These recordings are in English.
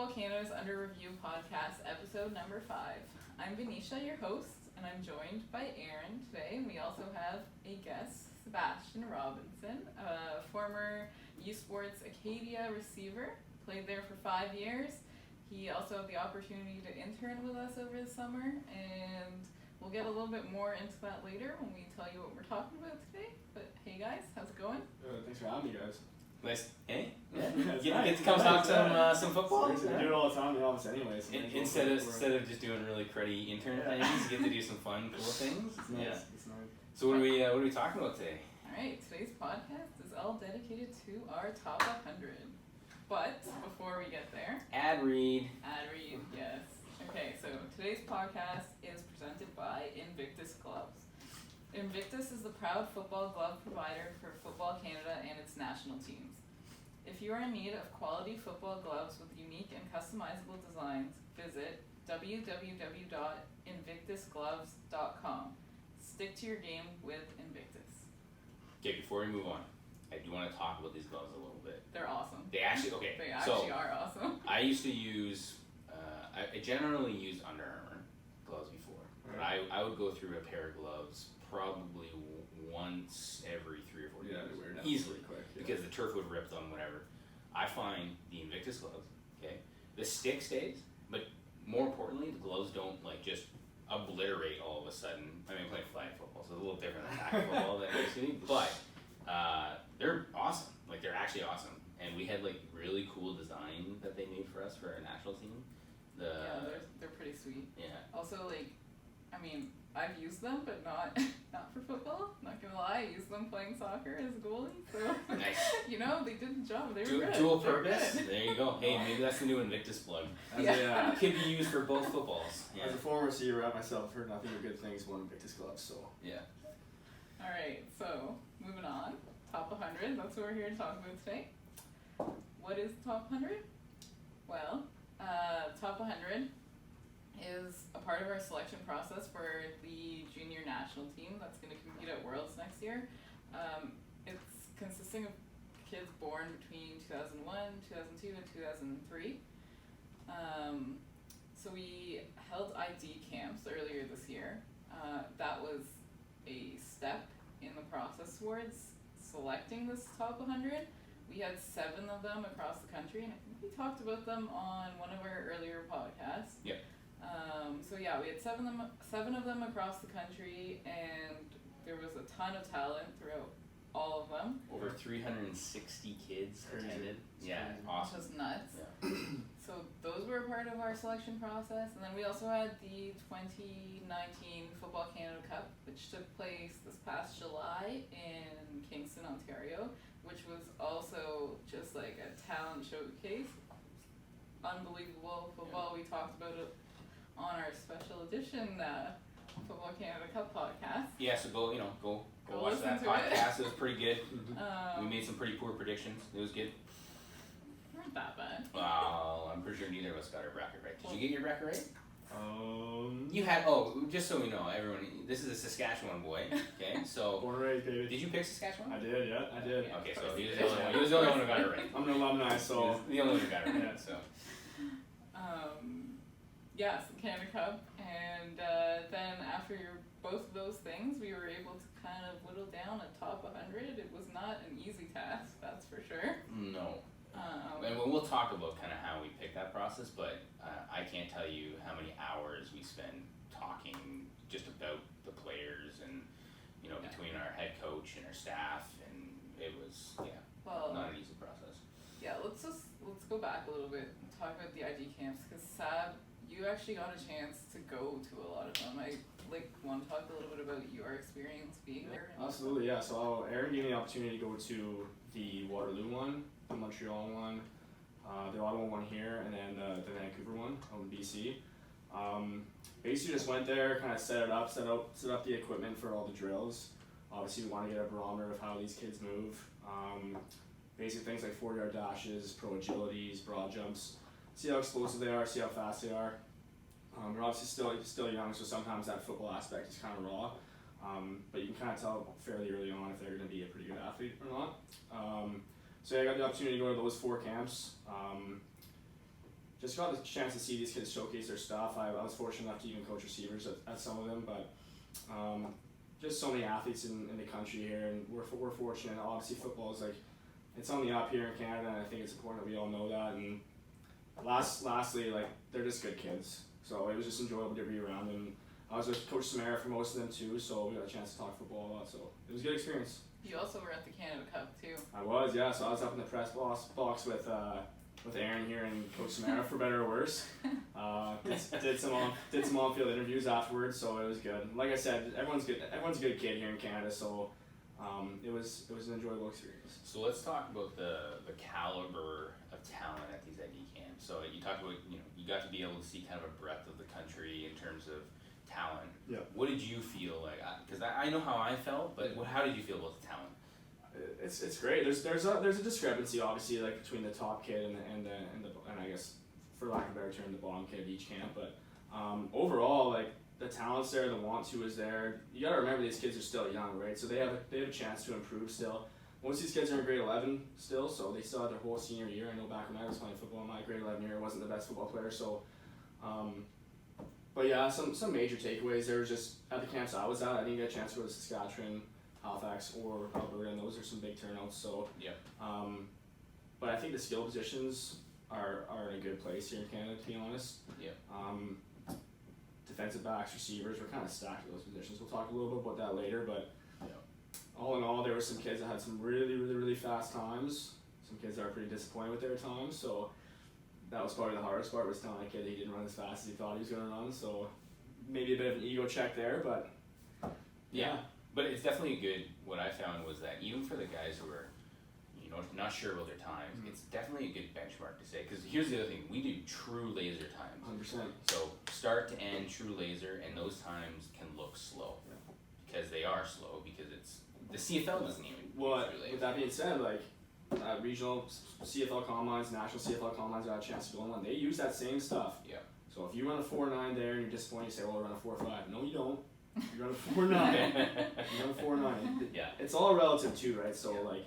Football Canada's Under Review podcast, episode number 5. I'm Venetia, your host, and I'm joined by Aaron today. We also have a guest, Sabastian Robinson, a former U Sports Acadia receiver, played there for 5 years. He also had the opportunity to intern with us over the summer, and we'll get a little bit more into that later when we tell you what we're talking about today. But hey guys, how's it going? Thanks for having me, guys. Nice. Hey? Yeah. Get to come talk some football. We do it all the time in the office anyway. So Instead of just doing really cruddy intern things, you get to do some fun, cool things. It's nice. It's nice. So what are we talking about today? Alright, today's podcast is all dedicated to our top 100. But before we get there, Ad read, yes. Okay, so today's podcast is presented by Invictus Gloves. Invictus is the proud football glove provider for Football Canada and its national teams. If you are in need of quality football gloves with unique and customizable designs, visit www.invictusgloves.com. Stick to your game with Invictus. Okay, before we move on, I do want to talk about these gloves a little bit. They're awesome. They actually are awesome. I used to use, I generally used Under Armour gloves before. But I would go through a pair of gloves probably once every 3 or 4 years. Easily. Quick, because the turf would rip them, whatever. I find the Invictus gloves, okay, the stick stays, but more importantly, the gloves don't like just obliterate all of a sudden. I mean, I play flag football, so it's a little different than tackle football that used to be, but they're awesome. Like, they're actually awesome. And we had like really cool design that they made for us for our national team. They're pretty sweet. Yeah. Also, like, I mean, I've used them, but not for football. Not gonna lie, I used them playing soccer as a goalie. So, Nice. You know, they did the job. They were good. Dual purpose. There you go. Hey, maybe that's the new Invictus plug. Could be used for both footballs. Yeah. As a former receiver, I myself heard nothing but good things about Invictus gloves. So Yeah. All right. So moving on, top 100. That's what we're here to talk about today. What is the top 100? Well, top 100 is a part of our selection process for the junior national team that's going to compete at Worlds next year. It's consisting of kids born between 2001, 2002, and 2003. So we held ID camps earlier this year. That was a step in the process towards selecting this top 100. We had 7 of them across the country, and I think we talked about them on one of our earlier podcasts. Yeah. So yeah, we had 7 of them across the country, and there was a ton of talent throughout all of them. Over 360 kids attended. Yeah, awesome. Which was nuts. Yeah. So those were a part of our selection process, and then we also had the 2019 Football Canada Cup, which took place this past July in Kingston, Ontario, which was also just like a talent showcase. Unbelievable football. We talked about it on our special edition Football Canada Cup podcast. Yeah, so go watch listen that to podcast. It was pretty good. Mm-hmm. We made some pretty poor predictions. It was good. Not that bad. Well, I'm pretty sure neither of us got our bracket right. Did you get your bracket right? You had, just so we know, everyone, this is a Saskatchewan boy, okay, so. Born ready, baby. Did you pick Saskatchewan? I did, yeah, I did. Okay, so he was the only one. He was the only one who got it right. I'm an alumni, so. He was the only one who got it right, so. Yes, the Canada Cup, and then after both of those things, we were able to kind of whittle down a top 100. It was not an easy task, that's for sure. No. And we'll talk about kind of how we pick that process, but I can't tell you how many hours we spend talking just about the players and, between our head coach and our staff, and it was, not an easy process. Yeah, let's go back a little bit and talk about the ID camps, because Sab, you actually got a chance to go to a lot of them. I want to talk a little bit about your experience being there. Absolutely, yeah. So Aaron gave me the opportunity to go to the Waterloo one, the Montreal one, the Ottawa one here, and then the Vancouver one out in BC. Basically just went there, kind of set up the equipment for all the drills. Obviously we want to get a barometer of how these kids move. Basic things like 4-yard dashes, pro agilities, broad jumps. See how explosive they are, see how fast they are. They're obviously still young, so sometimes that football aspect is kind of raw. But you can kind of tell fairly early on if they're going to be a pretty good athlete or not. So I got the opportunity to go to those 4 camps. just got the chance to see these kids showcase their stuff. I was fortunate enough to even coach receivers at some of them, but just so many athletes in the country here, and we're fortunate. Obviously, football is like, it's on the up here in Canada, and I think it's important that we all know that. And lastly, like, they're just good kids, so it was just enjoyable to be around them. I was with Coach Samara for most of them too, so we got a chance to talk football a lot, so it was a good experience. You also were at the Canada Cup too. I was, yeah. So I was up in the press box with Aaron here and Coach Samara, for better or worse. Did some on-field interviews afterwards, so it was good. Like I said, everyone's good. Everyone's a good kid here in Canada, so it was an enjoyable experience. So let's talk about the caliber of talent at these ID camps. So you talked about, you got to be able to see kind of a breadth of the country in terms of talent. Yeah. What did you feel like? Because I know how I felt, but how did you feel about the talent? It's great. There's a discrepancy obviously, like, between the top kid and I guess, for lack of a better term, the bottom kid of each camp. But overall, like, the talent's there, the want to is there. You gotta remember these kids are still young, right? So they have a chance to improve still. Most of these kids are in grade 11 still, so they still have their whole senior year. I know back when I was playing football, my grade 11 year, I wasn't the best football player, so. But yeah, some major takeaways. There was just, at the camps I was at, I didn't get a chance to go to Saskatchewan, Halifax, or Alberta, and those are some big turnouts. So, yeah. But I think the skill positions are in a good place here in Canada, to be honest. Yeah. Defensive backs, receivers, we're kind of stacked at those positions. We'll talk a little bit about that later, but yeah. All in all, there were some kids that had some really fast times. Some kids that are pretty disappointed with their times, so that was probably the hardest part, was telling a kid that he didn't run as fast as he thought he was going to run. So maybe a bit of an ego check there, but yeah. But it's definitely good. What I found was that even for the guys who are, not sure about their times, it's definitely a good benchmark to say. Because here's the other thing: we do true laser times. 100%. So start to end, true laser, and those times can look slow because they are slow, because it's the CFL doesn't even. With that being said, like, regional CFL combines, national CFL combines, got a chance to go on. They use that same stuff. Yeah. So if you run a 4.9 there and you're disappointed, you say, "Well, I run a 4.5." No, you don't. You run a 4.9. You run a 4.9. Yeah. It's all relative too, right? So like,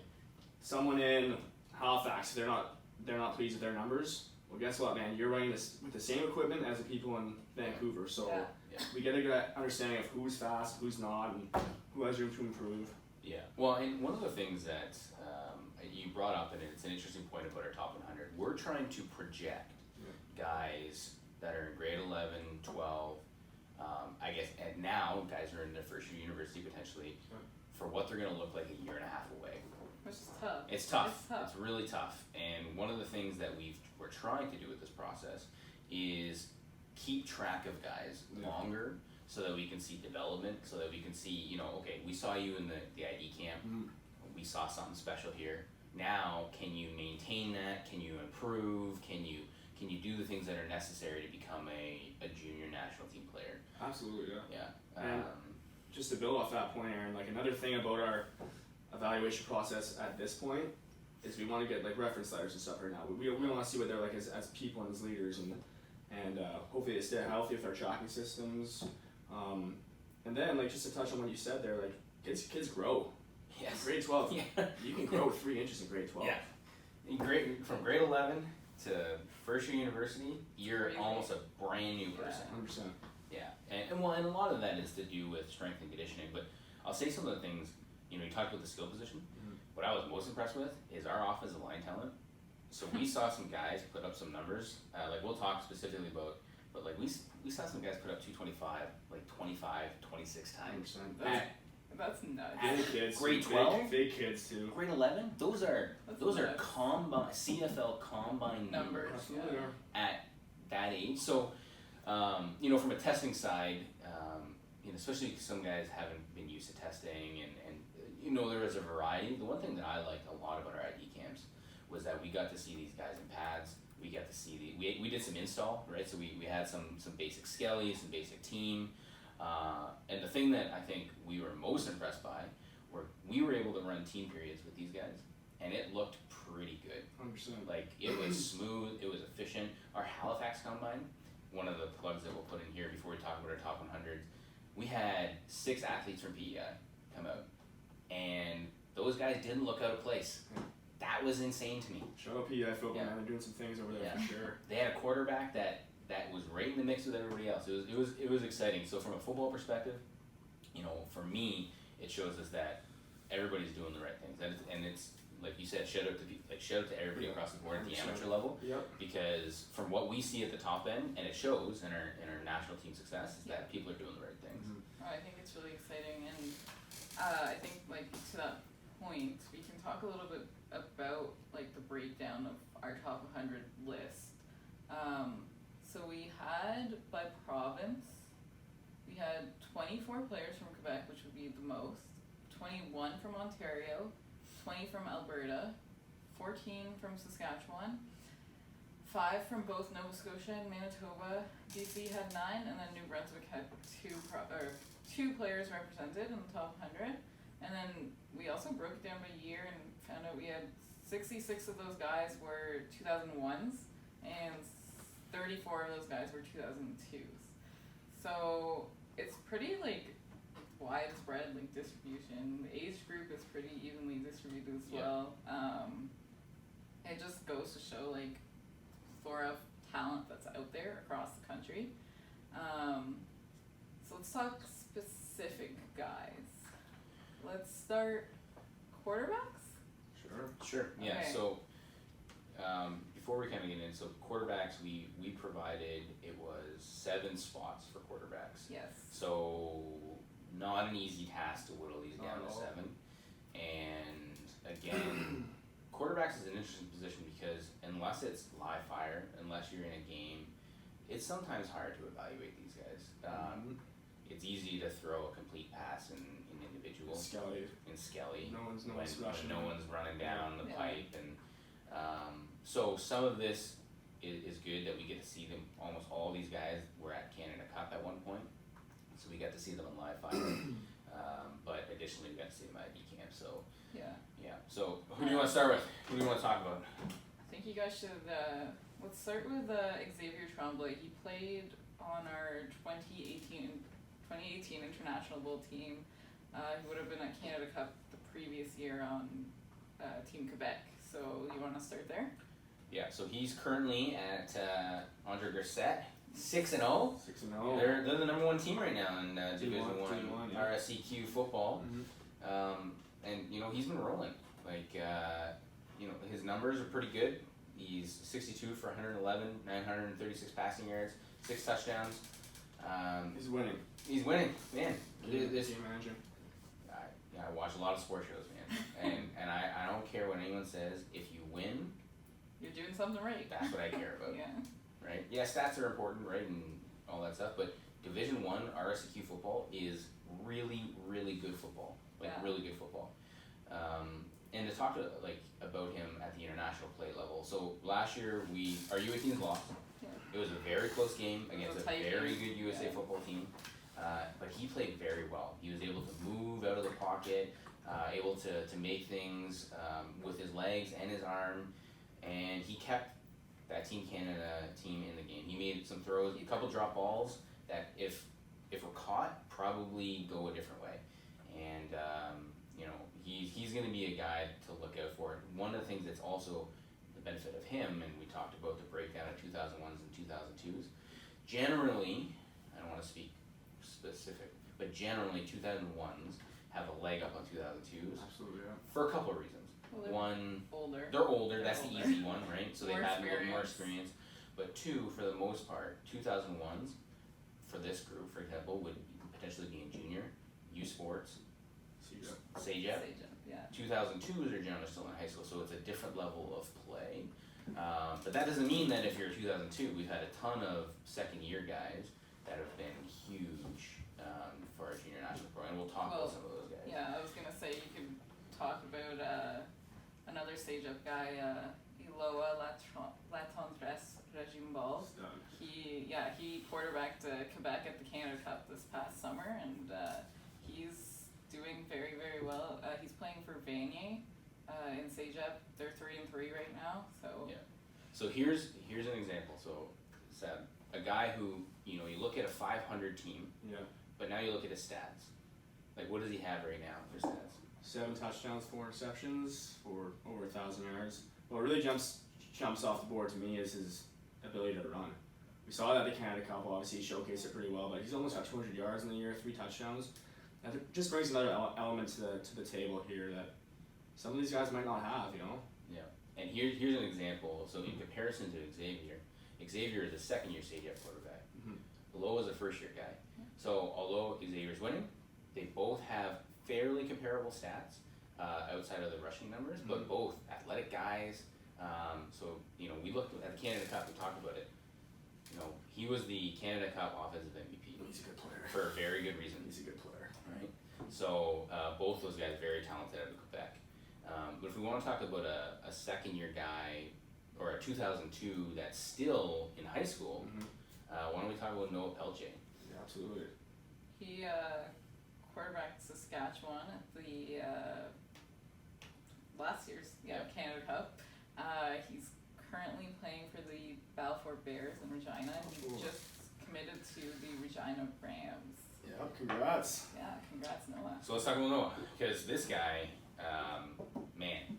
someone in Halifax, they're not pleased with their numbers. Well, guess what, man? You're running this with the same equipment as the people in Vancouver. So we get a good understanding of who's fast, who's not, and who has room to improve. Yeah. Well, and one of the things that you brought up, and it's an interesting point about our top 100, we're trying to project guys that are in grade 11, 12, I guess, and now guys are in their first year university potentially, for what they're going to look like a year and a half away. Which is tough. It's tough. It's really tough. And one of the things that we're trying to do with this process is keep track of guys longer, so that we can see development, so that we can see, okay, we saw you in the ID camp, we saw something special here. Now, can you maintain that? Can you improve? Can you do the things that are necessary to become a junior national team player? Absolutely, yeah. Yeah. And just to build off that point, Aaron, like, another thing about our evaluation process at this point is we want to get, like, reference letters and stuff right now. We want to see what they're like as people and as leaders, and hopefully they stay healthy with our tracking systems. And then, like, just to touch on what you said there, like, kids grow. Yes. Grade 12, Yeah. you can grow 3 inches in grade 12. Yeah. From grade 11 to first year university, you're almost a brand new person. 100%. Yeah, and a lot of that is to do with strength and conditioning. But I'll say some of the things. You talked about the skill position. What I was most impressed with is our offensive line talent. So we saw some guys put up some numbers. Like, we'll talk specifically about, but like we saw some guys put up 225, like 25, 26 times. 100%. That's nuts. Big kids, grade 12, big kids too. grade 11. Those are nuts. combine CFL combine numbers Absolutely. at that age. So, from a testing side, especially because some guys haven't been used to testing, and there is a variety. The one thing that I liked a lot about our ID camps was that we got to see these guys in pads. We got to see we did some install, right? So we had some basic skelly, some basic team, and the thing that I think we were most impressed by were we were able to run team periods with these guys, and it looked pretty good. 100%. Like, it was smooth, it was efficient. Our Halifax combine, one of the plugs that we'll put in here before we talk about our top 100s, we had 6 athletes from PEI come out, and those guys didn't look out of place. That that was insane to me. Shout out PEI football, Yeah. man. They're doing some things over there for sure. They had a quarterback that was right in the mix with everybody else. It was exciting. So from a football perspective, you know, for me, it shows us that everybody's doing the right things, and it's like you said, shout out to everybody across the board at the amateur level. Yep. Because from what we see at the top end, and it shows in our national team success, is that people are doing the right things. Oh, I think it's really exciting, and I think like to that point, we can talk a little bit about like the breakdown of our top 100 list. So we had by province, we had 24 players from Quebec, which would be the most, 21 from Ontario, 20 from Alberta, 14 from Saskatchewan, 5 from both Nova Scotia and Manitoba. BC had 9, and then New Brunswick had two players represented in the top 100. And then we also broke it down by year and found out we had 66 of those guys were 2001s, and 34 of those guys were 2002s. So it's pretty like widespread like distribution. The age group is pretty evenly distributed as well. It just goes to show like flora of talent that's out there across the country. So let's talk specific guys. Let's start quarterbacks. Sure. Yeah. Okay. So before we kind of get in, so quarterbacks, we provided, it was 7 spots for quarterbacks. Yes. So not an easy task to whittle these down Not to at all. 7. And again, quarterbacks is an interesting position because unless it's live fire, unless you're in a game, it's sometimes hard to evaluate these guys. It's easy to throw a complete pass in individual. Skelly. In Skelly. No one's when rushing. no one's running down the Yeah. pipe, and so some of this is good that we get to see them. Almost all these guys were at Canada Cup at one point, so we got to see them in live fire. But additionally, we got to see them at D camp. So Yeah. So who do you want to start with? Who do you want to talk about? I think you guys should, let's start with Xavier Tremblay. He played on our 2018 International Bowl team. He would have been at Canada Cup the previous year on Team Quebec. So you want to start there? Yeah, so he's currently at Andre Grissett, 6-0. 6-0. They're the number 1 team right now in Division D1, 1 yeah. RSEQ football. And you know, he's been rolling. Like you know, his numbers are pretty good. He's 62 for 111, 936 passing yards, 6 touchdowns. He's winning. He's winning, man. This, Team manager. I watch a lot of sports shows, man, and I don't care what anyone says. If you win, You're doing something right. that's what I care about, Yeah. right? Yeah, stats are important, right, and all that stuff. But Division 1 RSEQ football is really, really good football. Like Yeah. really good football. And to talk to about him at the international play level. So last year our U18s lost. Yeah. It was a very close game It was against a a tight very game. good USA Yeah. football team. But he played very well. He was able to move out of the pocket, able to make things with his legs and his arm, and he kept that Team Canada team in the game. He made some throws, a couple drop balls that if were caught, probably go a different way. And you know, he's going to be a guy to look out for. One of the things that's also the benefit of him, and we talked about the breakdown of 2001s and 2002s. Generally, I don't want to speak specific, but generally 2001s have a leg up on 2002s Absolutely, yeah. for a couple of reasons. Well, they're One, older. they're older, They're that's older. the easy one, right? So they More have a little more experience. experience. But 2, for the most part, 2001s for this group, for example, would potentially be in junior, U Sports, SAJEP. Sage-up, yeah. 2002s are generally still in high school, so it's a different level of play. But that doesn't mean that if you're a 2002, we've had a ton of second-year guys that have been huge for our junior national program, and we'll talk Well, about some of those guys. Yeah, I was gonna say you could talk about another Sage-up guy, Iloa Latendresse Regime Ball. Stud. He quarterbacked Quebec at the Canada Cup this past summer, and he's doing very, very well. He's playing for Vanier in Sage-up. They're 3-3 right now, so Yeah. So here's an example. So Seb, a guy who, you know, you look at a 500 team, Yeah. but now you look at his stats. Like, what does he have right now for stats? 7 touchdowns, 4 interceptions for over 1,000 yards. What really jumps off the board to me is his ability to run. We saw that at the Canada Cup. Obviously, he showcased it pretty well, but he's almost got 200 yards in the year, 3 touchdowns. And it just brings another element to the table here that some of these guys might not have, you know? Yeah. And here's an example. So in comparison to Xavier is a second-year CDF quarterback. Below is a first-year guy. So although Xavier's winning, they both have fairly comparable stats outside of the rushing numbers, but both athletic guys. So, you know, we looked at the Canada Cup, we talked about it. You know, he was the Canada Cup offensive MVP. He's a good player. For a very good reason. He's a good player. Right? So, both those guys very talented out of Quebec. But if we want to talk about a second-year guy, or a 2002 that's still in high school, why don't we talk about Noah Pelche? Yeah, absolutely. He quarterbacked Saskatchewan at the last year's Canada Cup. He's currently playing for the Balfour Bears in Regina. He just committed to the Regina Rams. Yeah, congrats. Yeah, congrats, Noah. So let's talk about Noah, because this guy, man,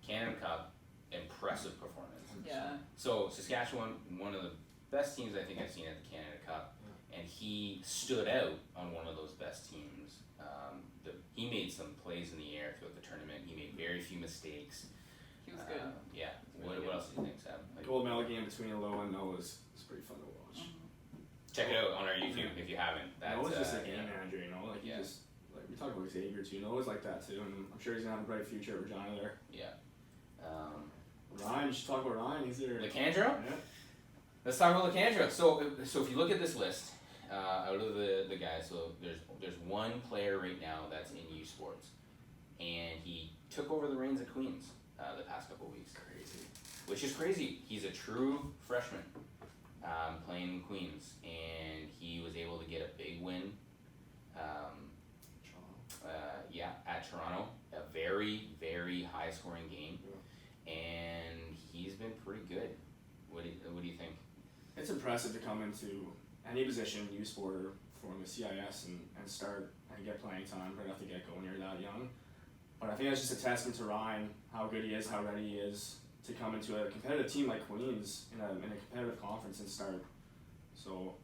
Canada Cup, impressive performance. Yeah. So Saskatchewan, one of the best teams I think I've seen at the Canada Cup, and he stood out on one of those best teams. He made some plays in the air throughout the tournament. He made very few mistakes. He was good. Yeah. What else do you think, Sam? Like, Gold medal game between Aloha and Noah is pretty fun to watch. check it out on our YouTube if you haven't. That's, Noah's just a game manager, you know. Like he just like we talk about Xavier too. Noah's like that too, and I'm sure he's gonna have a bright future at Regina there. Yeah. Ryan, you should talk about Ryan. He's there. Lecandro? Yeah. Let's talk about Lecandro. So if you look at this list, out of the guys, so there's one player right now that's in U Sports, and he took over the reins at Queens the past couple weeks. Crazy. Which is crazy. He's a true freshman playing in Queens, and he was able to get a big win. At Toronto, a very, very high scoring game, and he's been pretty good. What do you think? It's impressive to come into any position, U Sport or form the CIS and start and get playing time right off the get go when you're that young. But I think that's just a testament to Ryan, how good he is, how ready he is to come into a competitive team like Queens in a competitive conference and start. So.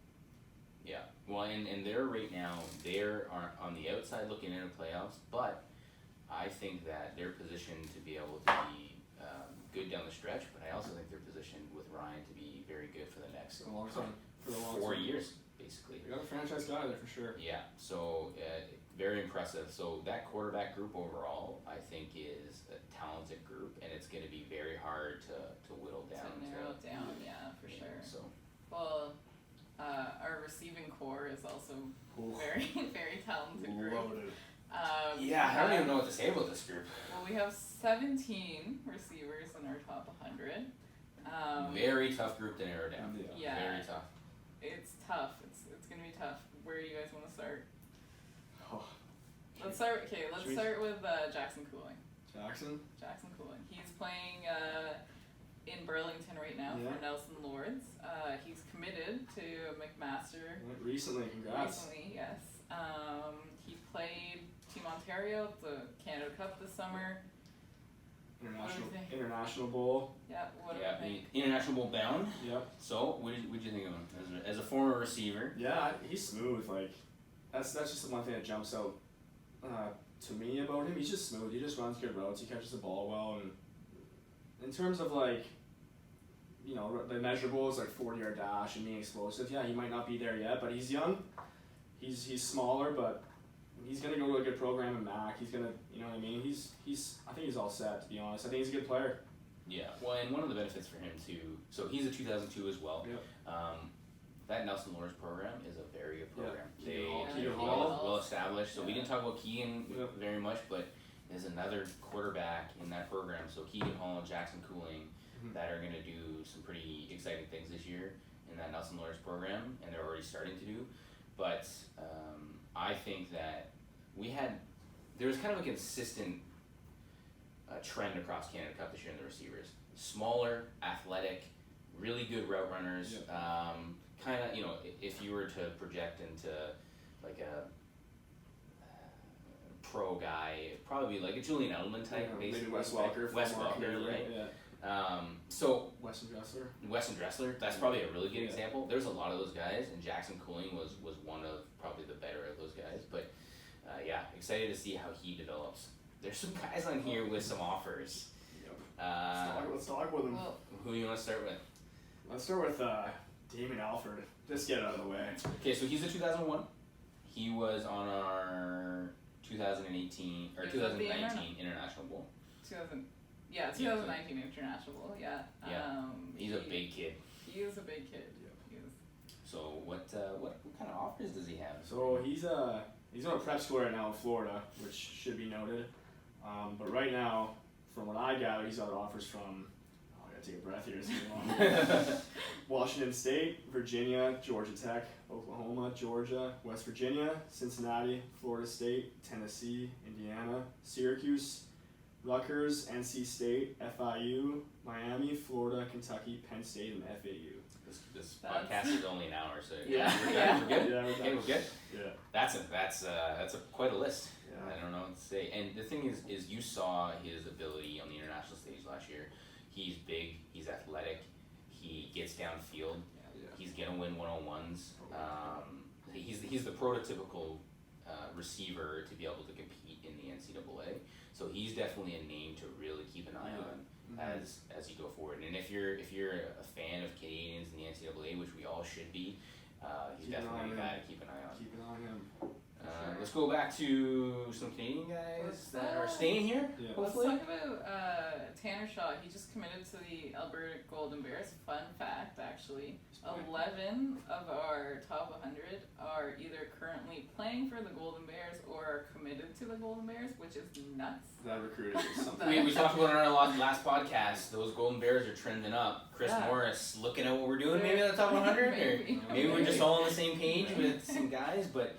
Yeah, well, and they're right now, they're on the outside looking into playoffs, but I think that they're positioned to be able to be good down the stretch, but I also think they're positioned with Ryan to be very good for the next For the long time. 4 years, basically. We got a franchise guy there for sure. Yeah, so very impressive. So that quarterback group overall, I think, is a talented group, and it's going to be very hard to whittle down. To narrow it down, yeah, for sure. So. Well, our receiving core is also very, very talented group. Loaded. I don't even know what to say about this group. Well, we have 17 receivers in our top 100. Very tough group to narrow down. Yeah. Very tough. It's tough. It's gonna be tough. Where do you guys want to start? Oh. Let's start with Jackson Cooling. Jackson Cooling. He's playing in Burlington right now for Nelson Lords. He's committed to McMaster. Recently, congrats. Recently, yes. He played Team Ontario at the Canada Cup this summer. International Bowl. Yeah. What do you think? International Bowl bound. Yep. So, what did you think of him as a former receiver? Yeah, he's smooth. Like that's just the one thing that jumps out to me about him. He's just smooth. He just runs good routes. He catches the ball well, and in terms of like, you know, the measurables like 40-yard dash and being explosive. Yeah, he might not be there yet, but he's young. He's smaller, but he's gonna go to a good program in Mac. He's gonna, you know what I mean. I think he's all set, to be honest. I think he's a good player. Yeah. Well, and one of the benefits for him too. So he's a 2002 as well. Yep. That Nelson Lawrence program is a very good program. Keegan They're Hall. well established. So we didn't talk about Keegan very much, but there's another quarterback in that program. So Keegan Hall and Jackson Cooling that are going to do some pretty exciting things this year in that Nelson Lawrence program, and they're already starting to do. But I think that there was kind of a consistent trend across Canada Cup this year in the receivers. Smaller, athletic, really good route runners. Kind of, you know, if you were to project into like a pro guy, probably like a Julian Edelman type, basically. Maybe Wes Welker. Wes Welker, right? Yeah. So Weston Dressler. That's probably a really good example. There's a lot of those guys, and Jackson Cooling was one of probably the better of those guys. But yeah, excited to see how he develops. There's some guys on here with some offers. Yep. Let's talk with them. Well, Who do you want to start with? Let's start with Damon Alford. Just get it out of the way. Okay, so he's a 2001. He was on our 2018 or 2019 International Bowl. 2019 International Bowl. Yeah. He's a big kid. He is a big kid. Yep. He is. So what kind of offers does he have? So he's on a prep school right now in Florida, which should be noted. But right now, from what I gather, he's got offers from. I gotta take a breath here. It's getting long. Washington State, Virginia, Georgia Tech, Oklahoma, Georgia, West Virginia, Cincinnati, Florida State, Tennessee, Indiana, Syracuse, Rutgers, NC State, FIU, Miami, Florida, Kentucky, Penn State, and FAU. This podcast is only an hour, so Yeah. we're good. Yeah, Okay, we're good. Yeah. That's quite a list. Yeah. I don't know what to say. And the thing is you saw his ability on the international stage last year. He's big. He's athletic. He gets downfield. Yeah. He's gonna win 1-on-1s. He's the prototypical receiver to be able to compete in the NCAA. So he's definitely a name to really keep an eye on as you go forward. And if you're a fan of Canadians in the NCAA, which we all should be, he's definitely a guy to keep an eye on. Keep an eye on him. Let's go back to some Canadian guys that are staying here. Yeah. Hopefully. Let's talk about Tanner Shaw. He just committed to the Alberta Golden Bears. Fun fact, actually. 11 of our top 100 are either currently playing for the Golden Bears or are committed to the Golden Bears, which is nuts. That recruiting is something. We talked about it on our last podcast. Those Golden Bears are trending up. Chris Morris looking at what we're doing, maybe in the top 100, maybe we're just all on the same page with some guys, but.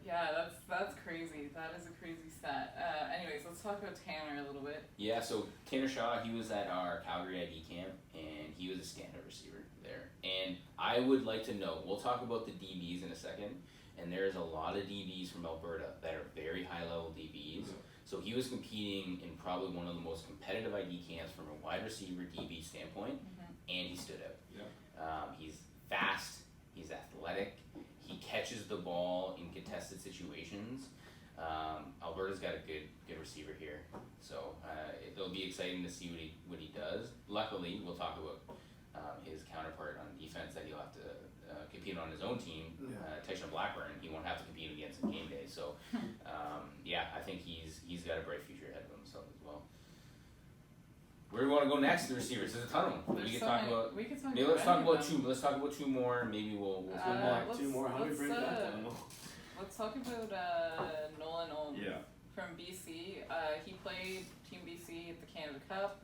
Yeah, that's crazy. That is a crazy stat. Anyways, let's talk about Tanner a little bit. Yeah, so Tanner Shaw, he was at our Calgary ID camp, and he was a standout receiver there. And I would like to know, we'll talk about the DBs in a second, and there's a lot of DBs from Alberta that are very high-level DBs. Mm-hmm. So he was competing in probably one of the most competitive ID camps from a wide receiver DB standpoint, and he stood out. Yeah. He's fast, he's athletic, he catches the ball in contested situations. Alberta's got a good receiver here, so it'll be exciting to see what he does. Luckily, we'll talk about his counterpart on defense that he'll have to compete on his own team, Tyshawn Blackburn. He won't have to compete against him game day. So, yeah, I think he's got a bright future ahead of himself as well. Where do we want to go next? The receivers. There's a ton of them. Let's Let's talk about two more. Maybe we'll two more. How do we break that down? Let's talk about Nolan Olm from BC. He played Team BC at the Canada Cup.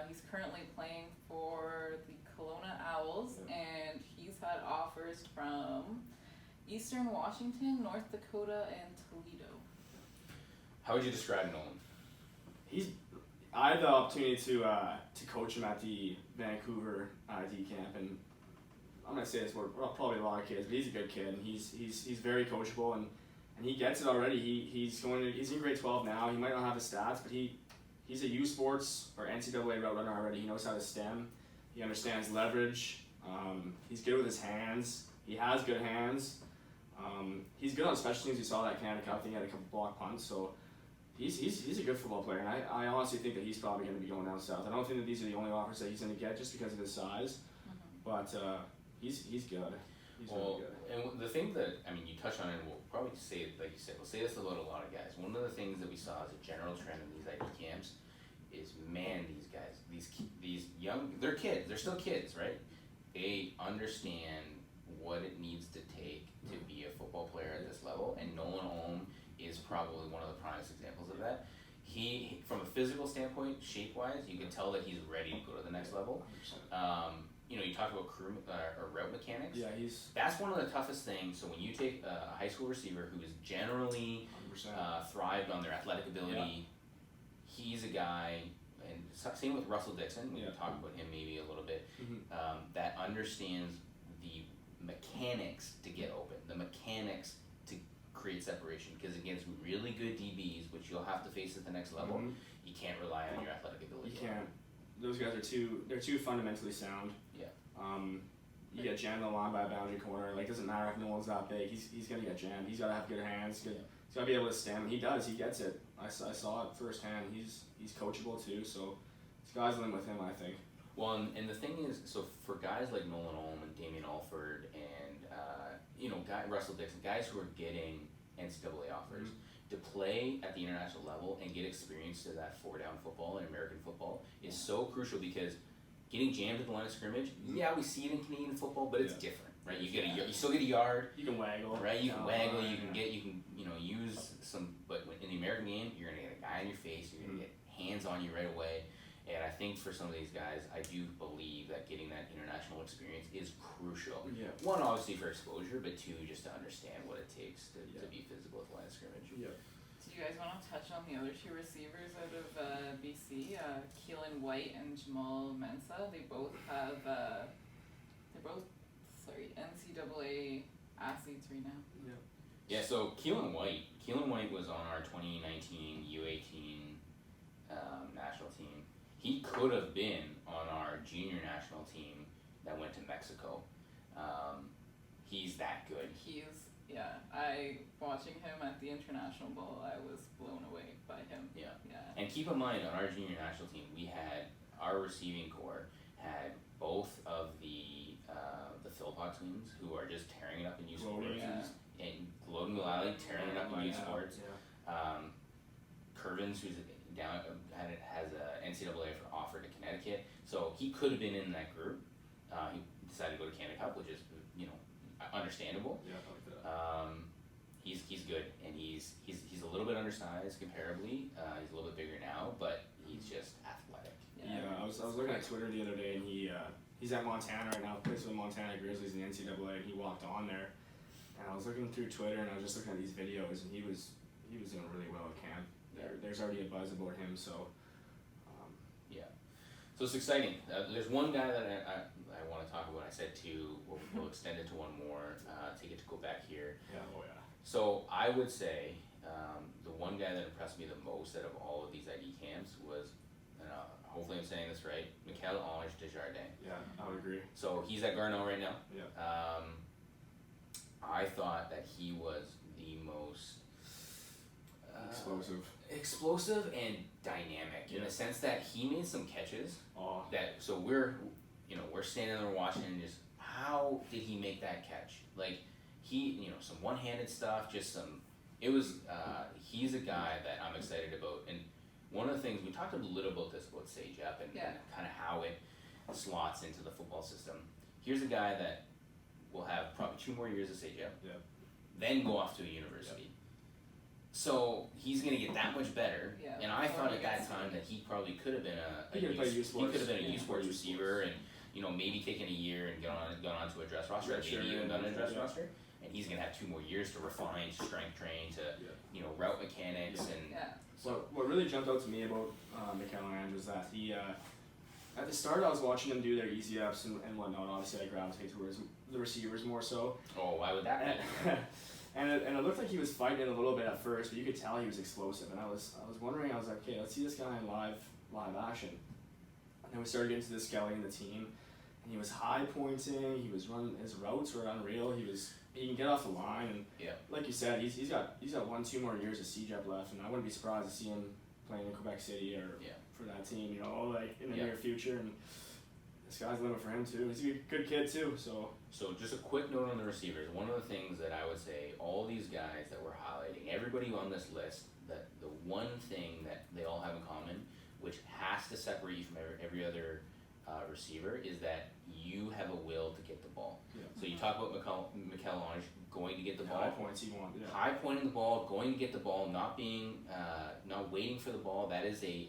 He's currently playing for the Kelowna Owls, and he's had offers from Eastern Washington, North Dakota, and Toledo. How would you describe Nolan? I had the opportunity to coach him at the Vancouver ID camp, and I'm gonna say this for probably a lot of kids, but he's a good kid, and he's very coachable, and he gets it already. He's in grade 12 now. He might not have the stats, but he's a U Sports or NCAA route runner already. He knows how to stem. He understands leverage. He's good with his hands. He has good hands. He's good on special teams. You saw that Canada Cup thing. He had a couple block punts, so. He's a good football player, and I honestly think that he's probably going to be going down south. I don't think that these are the only offers that he's going to get just because of his size, but he's good. He's really good. And the thing that, you touched on it, and we'll probably say it, like you said, we'll say this about a lot of guys. One of the things that we saw as a general trend in these ID camps is, man, these guys, these young, they're kids, they're still kids, right? They understand what it needs to take to be a football player at this level, and Nolan Olm is probably one of the primest examples of that. He, from a physical standpoint, shape-wise, you can tell that he's ready to go to the next level. You talk about crew or route mechanics. Yeah, that's one of the toughest things. So when you take a high school receiver who is generally thrived on their athletic ability, he's a guy, and same with Russell Dixon. We can talk about him maybe a little bit. That understands the mechanics to get open, the mechanics to create separation, because against really good DBs, which you'll have to face at the next level, you can't rely on your athletic ability. You can't. Those guys are too fundamentally sound. Yeah. You get jammed on the line by a boundary corner. Like, doesn't matter if no one's that big. He's gonna get jammed. He's gotta have good hands. He's gotta be able to stem. He does. He gets it. I saw it firsthand. He's coachable too. So sky's the limit with him, I think. Well, and the thing is, so for guys like Nolan Olm and Damien Alford and Russell Dixon, guys who are getting NCAA offers to play at the international level and get experience to that 4-down football in American football is so crucial, because getting jammed at the line of scrimmage, yeah, we see it in Canadian football, but it's different, right? You still get a yard. You can waggle. Right, you can waggle. You can use some. But in the American game, you're gonna get a guy in your face. You're gonna get hands on you right away. And I think for some of these guys, I do believe that getting that international experience is crucial. Yeah. One, obviously for exposure, but two, just to understand what it takes to be physical at the line of scrimmage. Yeah. Do you guys want to touch on the other two receivers out of BC, Keelan White and Jamal Mensah? They both have, NCAA athletes right now. Yeah. Yeah. So Keelan White was on our 2019 U18 national team. He could have been on our junior national team that went to Mexico. He's that good. Watching him at the international bowl, I was blown away by him. Yeah. Yeah. And keep in mind, on our junior national team, we had our receiving core had both of the fullbacks wings, who are just tearing it up in youth sports, and Logan Mullally tearing it up in youth sports. Curvins, who's down has a NCAA offer to Connecticut, so he could have been in that group. He decided to go to Canada Cup, which is understandable. Yeah, I like that. He's good, and he's a little bit undersized comparably. He's a little bit bigger now, but he's just athletic. Yeah, I was looking at Twitter the other day, and he's at Montana right now. Plays for the Montana Grizzlies in the NCAA, and he walked on there. And I was looking through Twitter, and I was just looking at these videos, and he was doing really well at camp. There's already a buzz about him, so. So it's exciting. There's one guy that I want to talk about. I said two. We'll extend it to one more. Take it to Quebec here. Yeah. Oh yeah. So I would say the one guy that impressed me the most out of all of these ID camps was, hopefully I'm saying this right, Michael-Ange Desjardins. Yeah, I would agree. So he's at Garneau right now. Yeah. I thought that he was the most explosive and dynamic in the sense that he made some catches so we're standing there watching, and just how did he make that catch? Like, he some one-handed stuff, just some. It was he's a guy that I'm excited about, and one of the things we talked a little about this about Sage Up and kind of how it slots into the football system. Here's a guy that will have probably 2 more years of Sage Up, then go off to a university. So he's going to get that much better, and I thought at that time that he probably could have been a youth sports receiver, and maybe taken a year and gone on to a dress roster, maybe even done a dress roster, and he's going to have 2 more years to refine, strength train, to route mechanics, and So what really jumped out to me about Michael-Ange was that he at the start I was watching them do their easy ups and whatnot. Obviously I gravitate towards the receivers more so. Oh, why would that be? And it looked like he was fighting a little bit at first, but you could tell he was explosive. And I was wondering, I was like, okay, let's see this guy in live action. And then we started getting to the scouting of the team, and he was high pointing. He was running, his routes were unreal. He can get off the line, and like you said, he's got 1-2 more years of CJEP left, and I wouldn't be surprised to see him playing in Quebec City or for that team, like in the near future. And the sky's the limit for him too. He's a good kid too. So just a quick note on the receivers. One of the things that I would say, all these guys that we're highlighting, everybody on this list, that the one thing that they all have in common, which has to separate you from every other receiver, is that you have a will to get the ball. Yeah. So you talk about Michael-Ange going to get the ball. High points he wanted. Yeah. High pointing the ball, going to get the ball, not waiting for the ball. That is a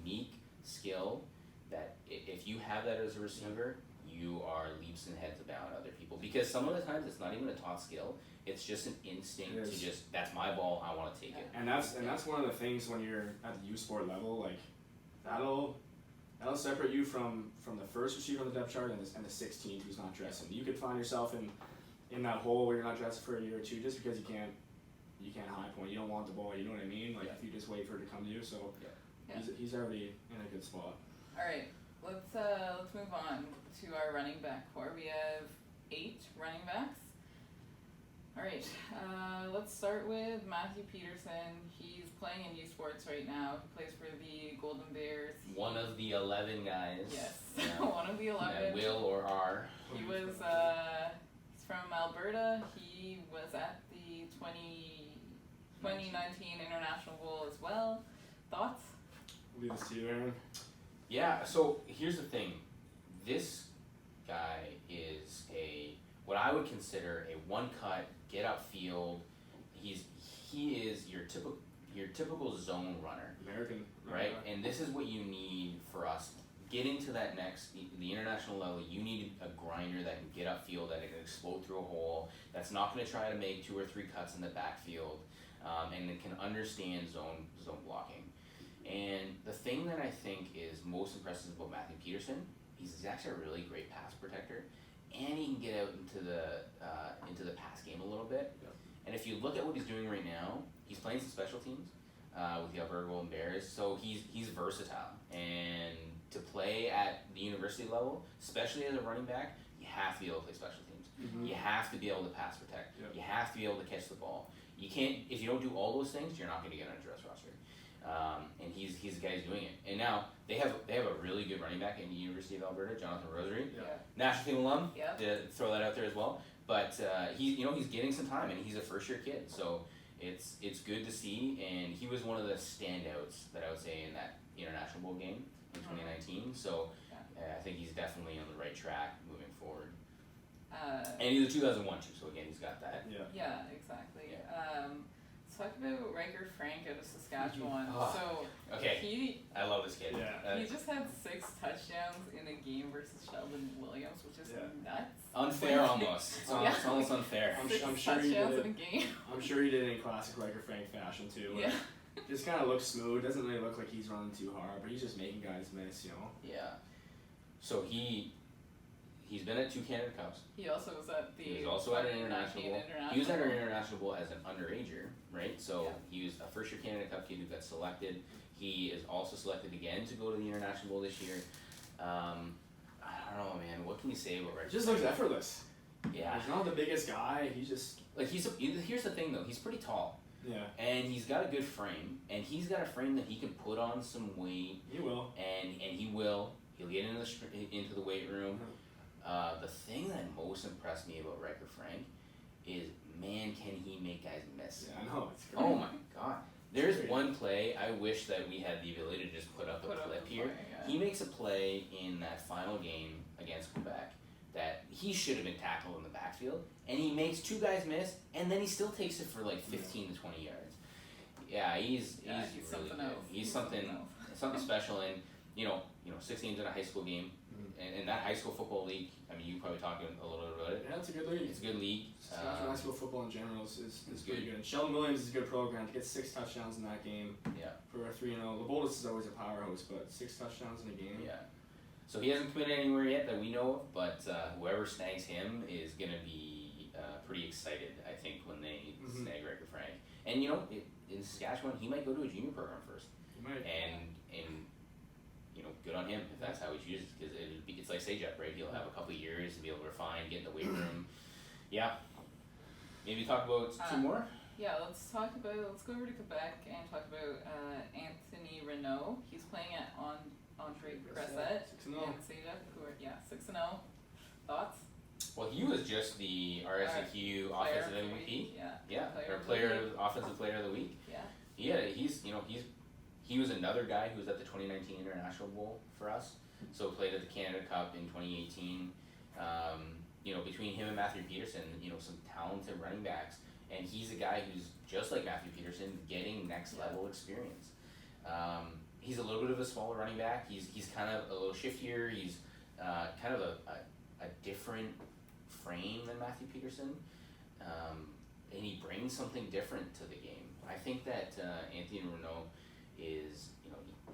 unique skill that if you have that as a receiver, you are leaps and heads about other people. Because some of the times it's not even a taught skill. It's just an instinct to just, that's my ball, I want to take it. And that's one of the things when you're at the youth sport level, like that'll separate you from the first receiver on the depth chart and the 16th who's not dressing. You could find yourself in that hole where you're not dressing for a year or two just because you can't you can't high point. You don't want the ball. You know what I mean? Like if you just wait for it to come to you. So he's already in a good spot. All right, let's move on to our running back core. We have 8 running backs. All right, let's start with Matthew Peterson. He's playing in U Sports right now. He plays for the Golden Bears. One of the 11 guys. Yes, Yeah. one of the 11. That will or are. He was he's from Alberta. He was at the 2019 International Bowl as well. Thoughts? Leave this to you, Aaron. Yeah, so here's the thing. This guy is what I would consider a one-cut, get-upfield. He is your typical zone runner, American. right? And this is what you need for us. Getting to that the international level, you need a grinder that can get upfield, that can explode through a hole, that's not going to try to make 2 or 3 cuts in the backfield, and that can understand zone blocking. And the thing that I think is most impressive about Matthew Peterson, he's actually a really great pass protector, and he can get out into the pass game a little bit. Yep. And if you look at what he's doing right now, he's playing some special teams with the Alberta Golden Bears, so he's versatile. And to play at the university level, especially as a running back, you have to be able to play special teams. Mm-hmm. You have to be able to pass protect. Yep. You have to be able to catch the ball. You can't, if you don't do all those things, you're not going to get on a dress roster. And he's the guy who's doing it. And now they have a really good running back in the University of Alberta, Jonathan Rosary, national team alum. Yeah. To throw that out there as well. But he's getting some time, and he's a first year kid, so it's good to see. And he was one of the standouts that I would say in that International Bowl game in 2019. So I think he's definitely on the right track moving forward. And he's a 2001 too, so again he's got that. Yeah, exactly. Yeah. Let's talk about Riker Frank out of Saskatchewan. Oh, So okay. I love this kid. Yeah. he just had 6 touchdowns in a game versus Sheldon Williams, which is nuts. Unfair almost. It's almost unfair. I'm 6 sure he touchdowns did in a game. I'm sure he did it in classic Riker Frank fashion too. Yeah. Just kind of looks smooth. Doesn't really look like he's running too hard, but he's just making guys miss, you know. Yeah. So he's been at 2 Canada Cups. He also was at the. He was also at an international bowl. He was at an international bowl as an underager, right? So he was a first-year Canada Cup kid who got selected. He is also selected again to go to the international bowl this year. I don't know, man. What can you say about Riker? It just looks effortless. Yeah. He's not the biggest guy. He just here's the thing though. He's pretty tall. Yeah. And he's got a good frame, and he's got a frame that he can put on some weight. He will. And he will. He'll get into the weight room. The thing that most impressed me about Riker Frank is, man, can he make guys miss? Yeah, I know. It's great. Oh my God. There's one play I wish that we had the ability to just put up a clip here. He makes a play in that final game against Quebec that he should have been tackled in the backfield, and he makes 2 guys miss, and then he still takes it for like 15 to 20 yards. Yeah, he's really something good. else. He's something special, and you know 6 games in a high school game, and that high school football league. I mean, you probably talk a little bit about it. Yeah, it's a good league. It's a good league. Saskatchewan high school football in general is pretty good. good. Sheldon Williams is a good program to get 6 touchdowns in that game. Yeah. For a 3-0. The Boldest is always a powerhouse, but 6 touchdowns in a game. Yeah. So he hasn't committed anywhere yet that we know of, but whoever snags him is going to be pretty excited, I think, when they snag Riker Frank. And in Saskatchewan, he might go to a junior program first. He might. And good on him if that's how he chooses, because it's like Sajak, right? He'll have a couple of years to be able to refine, get in the weight room. Yeah. Maybe talk about 2 more? Yeah, let's go over to Quebec and talk about Anthony Renault. He's playing at Andre Cresset 6-0. and Sajak, 6-0. Thoughts? Well, he was just the RSAQ Offensive MVP. Offensive Player of the Week. Yeah. Yeah, he was another guy who was at the 2019 International Bowl for us. So played at the Canada Cup in 2018. Between him and Matthew Peterson, some talented running backs, and he's a guy who's just like Matthew Peterson, getting next level experience. He's a little bit of a smaller running back. He's kind of a little shiftier. He's kind of a different frame than Matthew Peterson, and he brings something different to the game. I think that Anthony Renault is,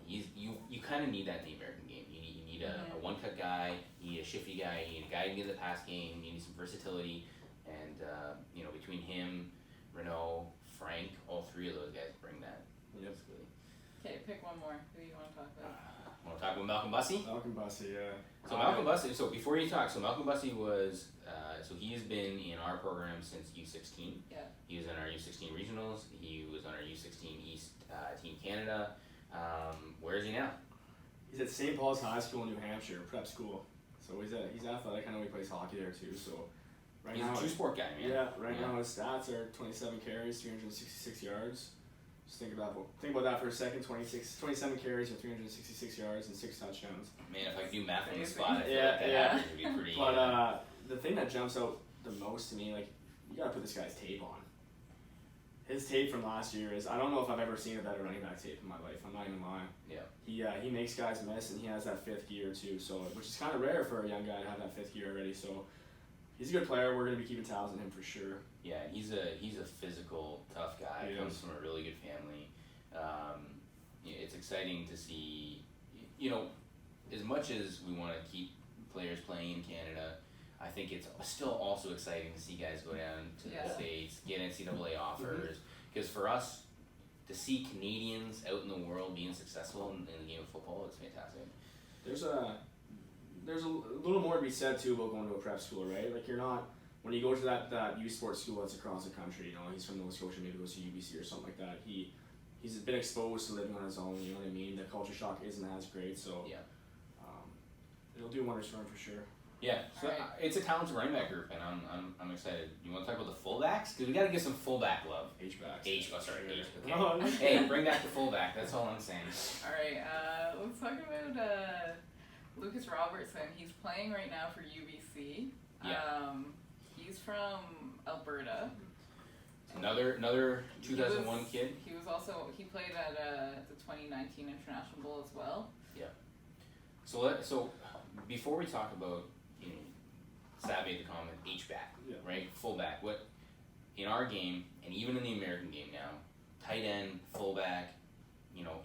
you kind of need that in the American game. You need a one-cut guy, you need a shifty guy, you need a guy who can get the pass game, you need some versatility, and between him, Renault, Frank, all three of those guys bring that. Yep. Okay, pick one more. Who do you want to talk about? Want to talk about Malcolm Bussey? Malcolm Bussey, yeah. So Malcolm Bussey. So before you talk, so Malcolm Bussey was. So he has been in our program since U16. Yeah. He was in our U16 regionals. He was on our U16 East Team Canada. Where is he now? He's at St. Paul's High School in New Hampshire, prep school. So he's athletic. I know he plays hockey there too. So right He's now, a true sport guy, man. yeah, right now his stats are 27 carries, 366 yards. Just think about that for a second. 27 carries for 366 yards and 6 touchdowns. Man, if I could do math on the Amazing. spot, I feel Yeah, like that yeah. average would be pretty. But the thing that jumps out the most to me, like, you gotta put this guy's tape on. His tape from last year is, I don't know if I've ever seen a better running back tape in my life. I'm not even lying. Yeah. He makes guys miss, and he has that 5th gear too. So, which is kind of rare for a young guy to have that 5th gear already. So, he's a good player. We're gonna be keeping tabs on him for sure. Yeah, he's a physical, tough guy. He Comes is. from a really good family. It's exciting to see. As much as we want to keep players playing in Canada, I think it's still also exciting to see guys go down to the States, get NCAA offers. Because for us, to see Canadians out in the world being successful in the game of football, it's fantastic. There's a little more to be said too about going to a prep school, right? Like, you're not, when you go to that U Sports school that's across the country, he's from Nova Scotia, maybe goes to UBC or something like that. He's been exposed to living on his own, you know what I mean? The culture shock isn't as great, so Yeah. It'll do wonders for him for sure. Yeah, so Alright. it's a talented running back group, and I'm excited. You want to talk about the fullbacks? Because we got to give some fullback love. H-backs. H, okay. Oh, Hey, bring back the fullback. That's all I'm saying. Alright, let's talk about Lucas Robertson. He's playing right now for UBC. Yeah. He's from Alberta. Another 2001 kid. He played at the 2019 International Bowl as well. So before we talk about Savvy the comment H-back, right, fullback. What in our game and even in the American game now, tight end, fullback,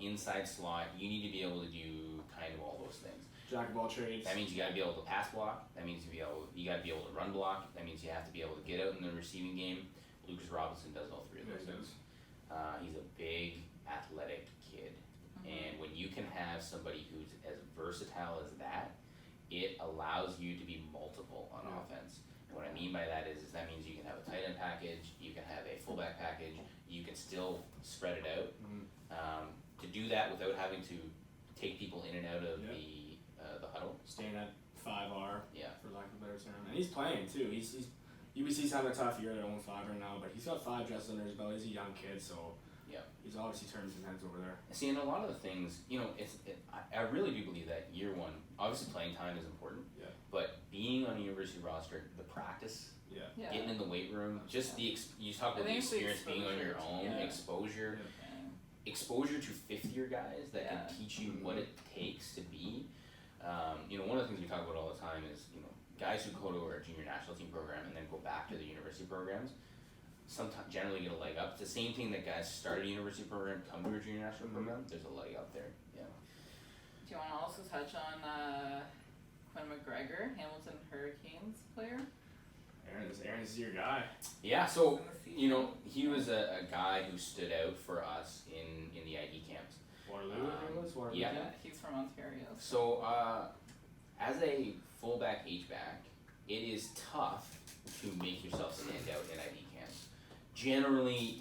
inside slot, you need to be able to do kind of all those things. Jack of all trades. That means you got to be able to pass block. That means you got to be able to run block. That means you have to be able to get out in the receiving game. Lucas Robinson does all three of those things. He's a big, athletic kid. And when you can have somebody who's as versatile as that, it allows you to be multiple on offense. And what I mean by that is that means you can have a tight end package, you can have a fullback package, you can still spread it out. To do that without having to take people in and out of the huddle. Staying at 5R, Yeah. for lack of a better term. And he's playing too. UBC's having a tough year, they're only 5 right now, but he's got 5 just under his belt. He's a young kid, so he's obviously turned some heads over there. See, and a lot of the things, I really do believe that year one, obviously playing time is important, but being on a university roster, the practice, getting in the weight room, just you talk about the experience being on your own, exposure to 5th-year guys that can teach you what it takes to be. One of the things we talk about all the time is, guys who go to our junior national team program and then go back to the university programs, sometimes generally get a leg up. It's the same thing that guys start a university program, come to a junior national program, there's a leg up there. Yeah. Do you want to also touch on Quinn McGregor, Hamilton Hurricanes player? Aaron is your guy. Yeah, so, he was a guy who stood out for us in the ID camps. Waterloo, yeah. He's from Ontario. So, as a fullback H-back, it is tough to make yourself stand out in ID camps. Generally,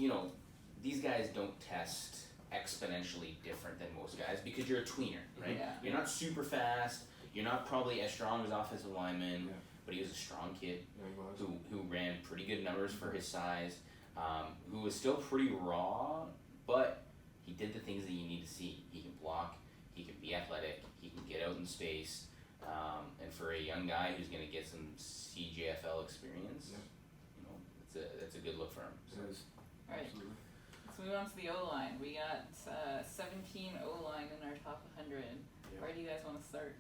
these guys don't test exponentially different than most guys because you're a tweener, right? Yeah. You're not super fast, you're not probably as strong as offensive linemen, but he was a strong kid who ran pretty good numbers for his size, who was still pretty raw, but he did the things that you need to see. He can block, he can be athletic, he can get out in space, and for a young guy who's going to get some CJFL experience, it's a good look for him. So. Alright, let's move on to the O-line. We got 17 O-line in our top 100. Where do you guys want to start?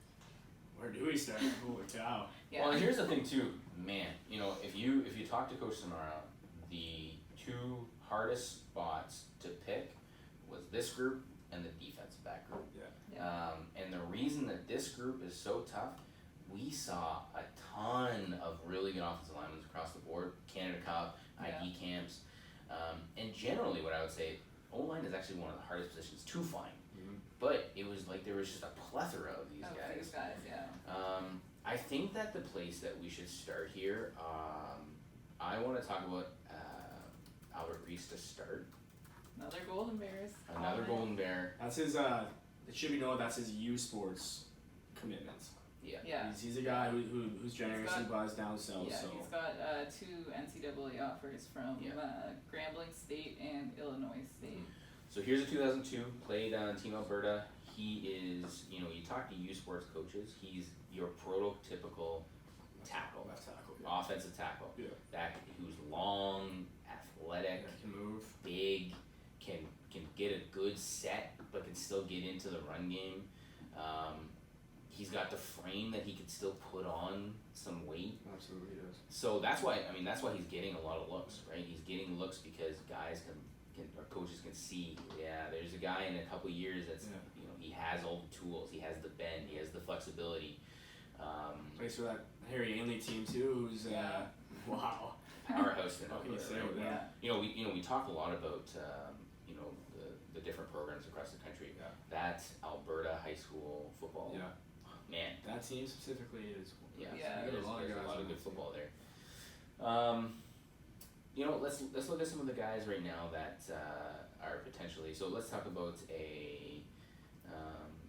Where do we start? Holy cow. Yeah. Well, and here's the thing too, man. If you talk to Coach Samara, the 2 hardest spots to pick was this group and the defensive back group. And the reason that this group is so tough, we saw a ton of really good offensive linemen across the board, Canada Cup, ID camps. And generally, what I would say, O-line is actually one of the hardest positions to find. Mhm. But it was like there was just a plethora of these guys. These guys, yeah. I think that the place that we should start here, I want to talk about Albert Reese to start. Another Golden Bears. Another Golden Bear. That's his. It should be known that's his U Sports commitment. Yeah. He's a guy who's generous and buys down south. Yeah, So he's got 2 NCAA offers from Grambling State and Illinois State. So here's a 2002, played on Team Alberta. He is, you talk to U Sports coaches, he's your prototypical tackle, left tackle, offensive tackle. Yeah. That who's long, athletic, can move, big, can get a good set, but can still get into the run game. He's got the frame that he could still put on some weight. Absolutely does. So that's why he's getting a lot of looks, right? He's getting looks because guys or coaches can see, there's a guy in a couple of years that's he has all the tools, he has the bend, he has the flexibility. Plays for that Harry Ainley team too, who's wow. Powerhouse in How can you say Alberta, right? that? We talk a lot about the different programs across the country. Yeah. That's Alberta high school football. Yeah. Man. That team specifically is. There's a lot of good football there. Let's look at some of the guys right now that are potentially. So let's talk about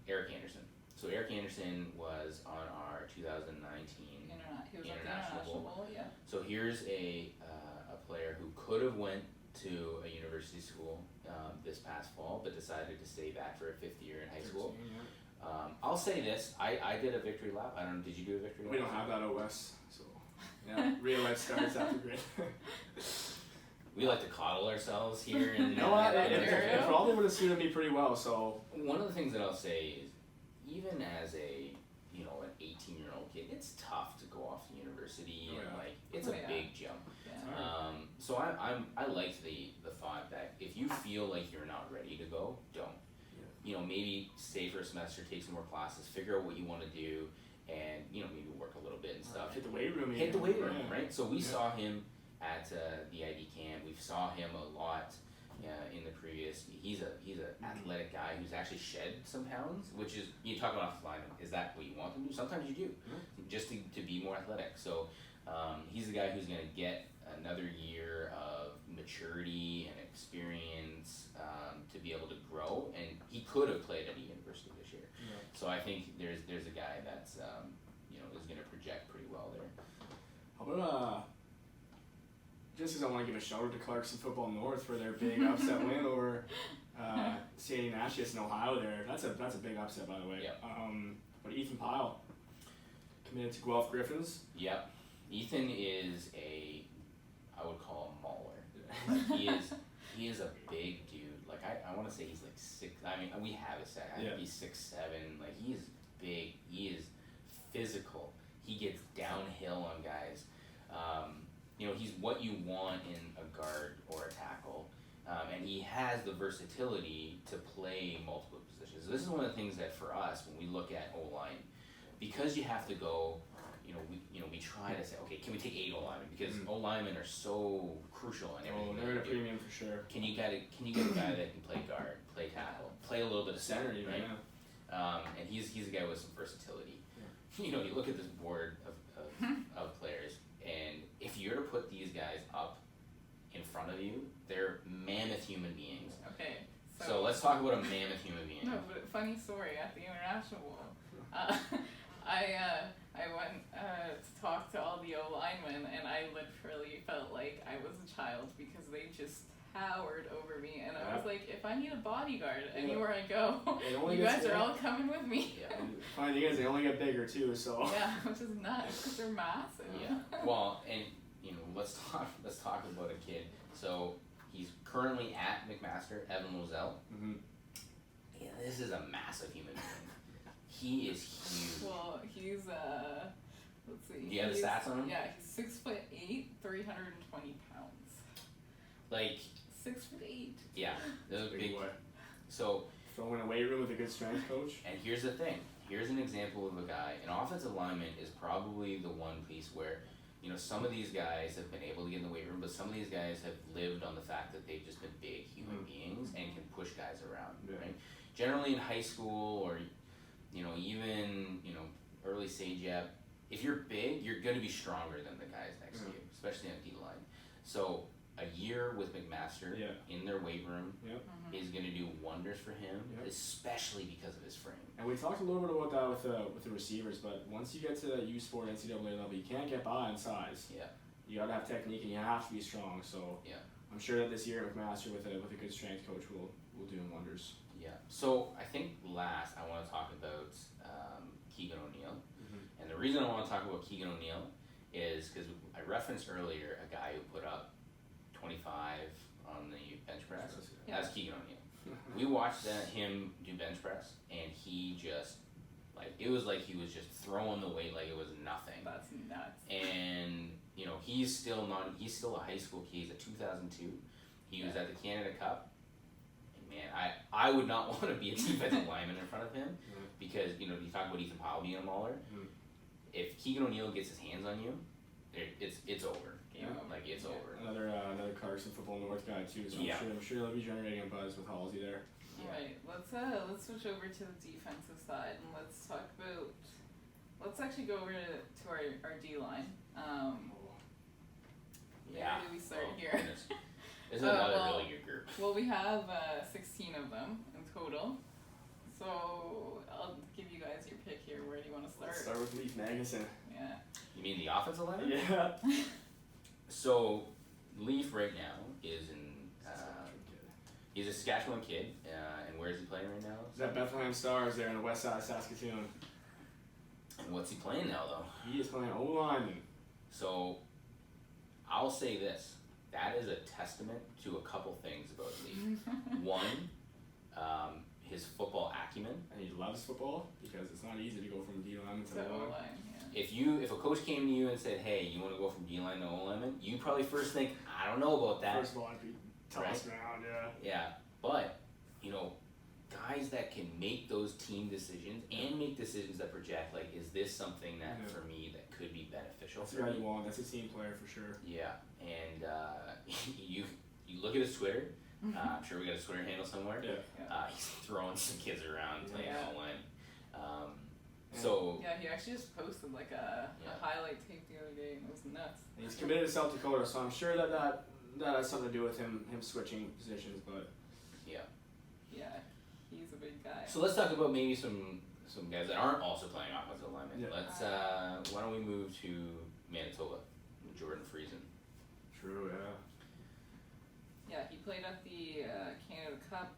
Eric Anderson. So Eric Anderson was on our 2019 He was International Bowl. Yeah. So here's a player who could have went to a university school this past fall, but decided to stay back for a 5th year in high school. I'll say this: I did a victory lap. I don't know. Did you do a victory lap? We don't have that OS, so real life starts after grade. We like to coddle ourselves here, and it probably would have suited me pretty well. So one of the things that I'll say is, even as an 18-year-old kid, it's tough to go off to university and it's a big jump. Yeah. So I liked the thought that if you feel like you're not ready to go, don't. Maybe stay for a semester, take some more classes, figure out what you want to do, and maybe work a a little bit and stuff. Hit the weight room. Hit the weight room, right? So we saw him at the ID camp. We saw him a lot in the previous. He's an athletic guy who's actually shed some pounds, which is, you talk about off the line. Is that what you want them to do? Sometimes you do, just to be more athletic. So he's the guy who's going to get another year of maturity and experience to be able to grow, and he could have played at a university this year. Yeah. So I think there's a guy that's is going to project pretty well there. How about just because I want to give a shout out to Clarkson Football North for their big upset win over St. Ignatius in Ohio. There, that's a big upset, by the way. Yep. But Ethan Pyle committed to Guelph Griffins. Yep. Ethan is I would call him mauler. Like he is a big dude. Like I want to say he's like 6. I mean, we have a set. I think he's 6'7". Like he is big. He is physical. He gets downhill on guys. He's what you want in a guard or a tackle, and he has the versatility to play multiple positions. So this is one of the things that for us, when we look at O-line, because you have to go. We try to say, okay, can we take 8 O-linemen? Because O-linemen are so crucial in everything. They're at a premium for sure. Can you get a guy that can play guard, play tackle, play a little bit of center, right? Yeah. And he's a guy with some versatility. Yeah. You look at this board of players, and if you're to put these guys up in front of you, they're mammoth human beings. Okay. So let's talk about a mammoth human being. No, but funny story at the International Bowl. I went to talk to all the O-linemen, and I literally felt like I was a child because they just towered over me, and I was like, if I need a bodyguard anywhere I go, you guys are all coming with me. Yeah. Funny thing is, they only get bigger too, so. Yeah, which is nuts because they're massive. Yeah. Well, and let's talk about a kid. So he's currently at McMaster, Evan Lozelle. Mm-hmm. Yeah, this is a massive human being. He is huge. Well, he's let's see. Do you have the stats on him? Yeah, he's 6'8", 320 pounds. Like 6'8". Yeah, those big boy. So throwing a weight room with a good strength coach. And here's the thing. Here's an example of a guy. An offensive lineman is probably the one piece where you know, some of these guys have been able to get in the weight room, but some of these guys have lived on the fact that they've just been big human beings and can push guys around, right? Generally in high school or, you know, even, you know, early stage yep, if you're big, you're going to be stronger than the guys next to you, especially on D-line. So a year with McMaster in their weight room is going to do wonders for him, especially because of his frame. And we talked a little bit about that with the receivers, but once you get to that U Sport NCAA level, you can't get by on size. Yeah. You gotta have technique and you have to be strong. So I'm sure that this year at McMaster with a good strength coach will do him wonders. Yeah. So I think last I want to talk about Keegan O'Neill, and the reason I want to talk about Keegan O'Neill is because I referenced earlier a guy who put up 25 on the bench press. That's Keegan O'Neill. We watched him do bench press, and he just, like, it was like he was just throwing the weight like it was nothing. That's nuts. And, you know, he's still a high school kid. He's a 2002. He was at the Canada Cup. And man, I would not want to be a defensive lineman in front of him because, you know, you talk about Ethan Powell being a mauler. If Keegan O'Neill gets his hands on you, it's over. Like, it's over. Another Clarkson Football North guy too, so I'm sure they'll be generating a buzz with Halsey there. Alright, let's switch over to the defensive side and let's actually go over to our D-line. Where do we start here? This is another really good group. Well, we have 16 of them in total. So I'll give you guys your pick here. Where do you want to start? Let's start with Leif Magnuson. Yeah. You mean the offensive line? Yeah. So Leif right now is in. He's a Saskatchewan kid, and where is he playing right now? He's at Bethlehem Stars there in the west side of Saskatoon. And what's he playing now, though? He is playing O-lineman. So I'll say this: that is a testament to a couple things about Leif. One, his football acumen. And he loves football because it's not easy to go from D-lineman to O-line. If a coach came to you and said, "Hey, you want to go from D-line to O-lineman?" you probably first think, "I don't know about that." First of all, I'd be tossed around, Yeah, but you know, guys that can make those team decisions and make decisions that project, like, is this something that for me that could be beneficial? That's the guy you want. That's a team player for sure. Yeah, and you look at his Twitter. I'm sure we got his Twitter handle somewhere. He's throwing some kids around playing O-line. He actually just posted like a highlight tape the other day, and it was nuts. And he's committed to South Dakota, so I'm sure that has something to do with him switching positions. But he's a big guy. So let's talk about maybe some guys that aren't also playing offensive linemen. Let's why don't we move to Manitoba, Jordan Friesen. True, Yeah, he played at the Canada Cup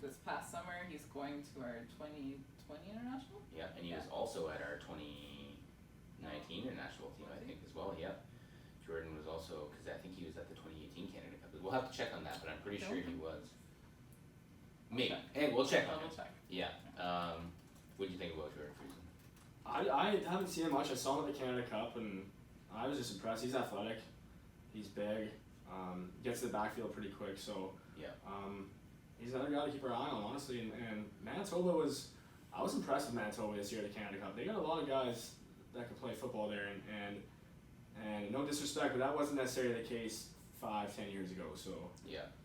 this past summer. He's going to our 2020 international. Yeah, and he was also at our 2019 international team, I think, as well. Yeah, Jordan was also, because I think he was at the 2018 Canada Cup. We'll have to check on that, but I'm pretty sure he was. Maybe, and we'll check on it. Yeah. What do you think about Jordan Friesen? I haven't seen him much. I saw him at the Canada Cup, and I was just impressed. He's athletic. He's big. Gets to the backfield pretty quick. So he's another guy to keep our eye on, honestly. And Manitoba I was impressed with Manitoba this year at the Canada Cup. They got a lot of guys that can play football there, and no disrespect, but that wasn't necessarily the case 5-10 years ago. So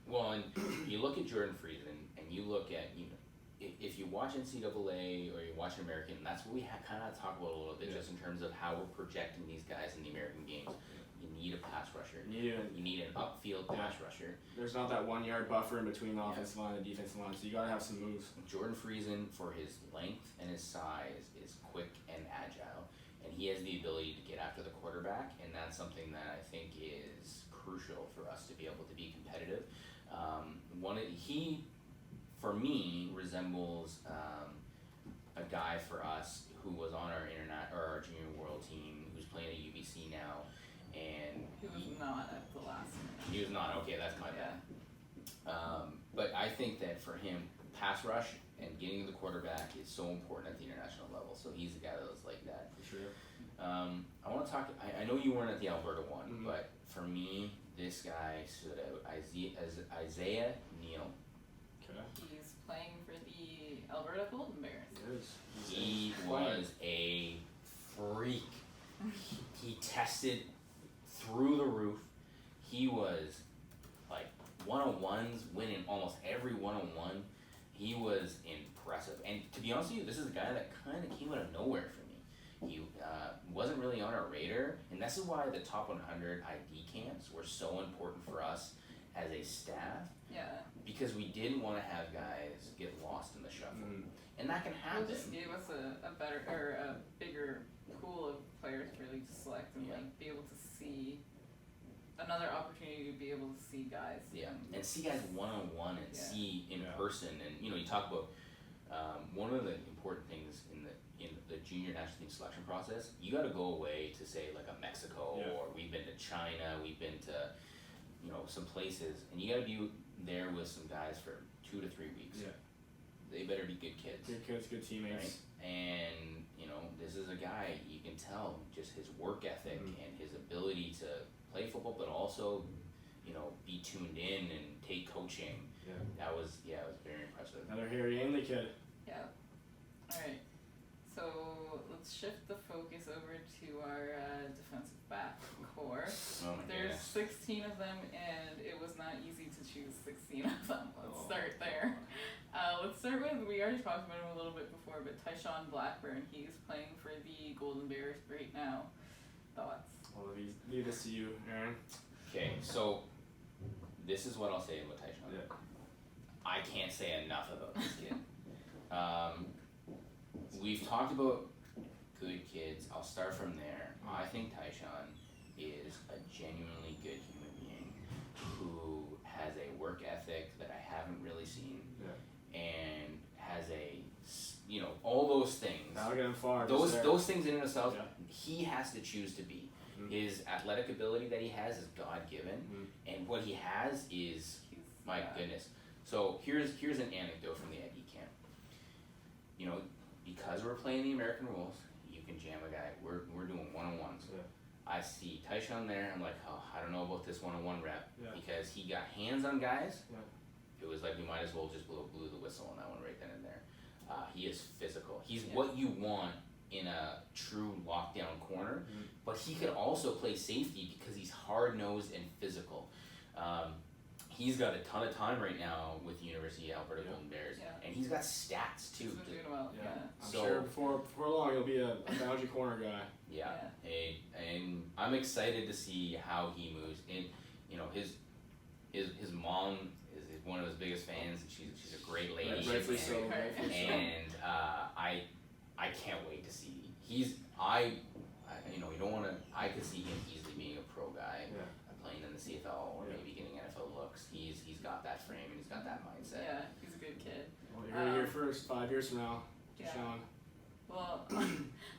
well, and you look at Jordan Friesen, and you look at, you know, if you watch NCAA or you watch American, that's what we kind of talk about a little bit, just in terms of how we're projecting these guys in the American games. You need a pass rusher. You need an upfield pass rusher. There's not that 1 yard buffer in between the offensive line and the defensive line, so you gotta have some moves. Jordan Friesen, for his length and his size, is quick and agile, and he has the ability to get after the quarterback, and that's something that I think is crucial for us to be able to be competitive. He, for me, resembles a guy for us who was on our junior world team, who's playing at UBC now. And he was not at the last one. He was not. Okay, that's my bad. But I think that for him, pass rush and getting to the quarterback is so important at the international level. So he's the guy that was like that. For sure. I want to talk. I know you weren't at the Alberta one, but for me, this guy stood out. Isaiah Neal. Okay. He's playing for the Alberta Golden Bears. He was a freak. He tested through the roof. He was like 101s, winning almost every 101. He was impressive. And to be honest with you, this is a guy that kind of came out of nowhere for me. He wasn't really on our radar, and this is why the top 100 ID camps were so important for us as a staff. Yeah. Because we didn't want to have guys get lost in the shuffle. And that can happen. It just gave us a better, or a bigger pool of players to really select and like be able to see another opportunity to be able to see guys. Yeah, and see guys one-on-one and see in person. And you talk about one of the important things in the junior national team selection process. You got to go away to say like a Mexico, or we've been to China, we've been to some places, and you got to be there with some guys for 2 to 3 weeks. Yeah. They better be good kids. Good kids, good teammates. Right? And this is a guy, you can tell just his work ethic and his ability to play football, but also be tuned in and take coaching. Yeah. That was very impressive. Another Harry Ainley kid. Yeah. All right. So let's shift the focus over to our defensive back core. Oh my There's goodness. 16 of them, and it was not easy to choose 16 of them. Let's start there. Let's start with, we already talked about him a little bit before, but Tyshawn Blackburn. He's playing for the Golden Bears right now. Thoughts? Well, leave this to you, Aaron. Okay, so this is what I'll say about Tyshawn. Yeah. I can't say enough about this kid. We've talked about good kids. I'll start from there. I think Tyshawn is a genuinely good human being who has a work ethic that I haven't really seen, and has all those things. That'll get him far. Those things in and of themselves, he has to choose to be. His athletic ability that he has is God given, and what he has is, my goodness. So here's an anecdote from the ID camp. Because we're playing the American rules, you can jam a guy. We're doing one-on-ones. I see Tyshawn there. I'm like, I don't know about this one-on-one rep because he got hands on guys. It was like we might as well just blew the whistle on that one right then and there. He is physical. He's what you want in a true lockdown corner, but he could also play safety because he's hard-nosed and physical. He's got a ton of time right now with the University of Alberta Golden Bears, and he's got stats too. He's been doing well. I'm sure before long he'll be a boundary corner guy. And I'm excited to see how he moves. And his mom is one of his biggest fans. She's a great lady. Rightfully so. And I can't wait to see. You don't want to. I could see him easily being a pro guy, playing in the CFL or maybe getting NFL looks. He's got that frame and he's got that mindset. Yeah, he's a good kid. Well, you're gonna hear first 5 years from now, Sean. Well,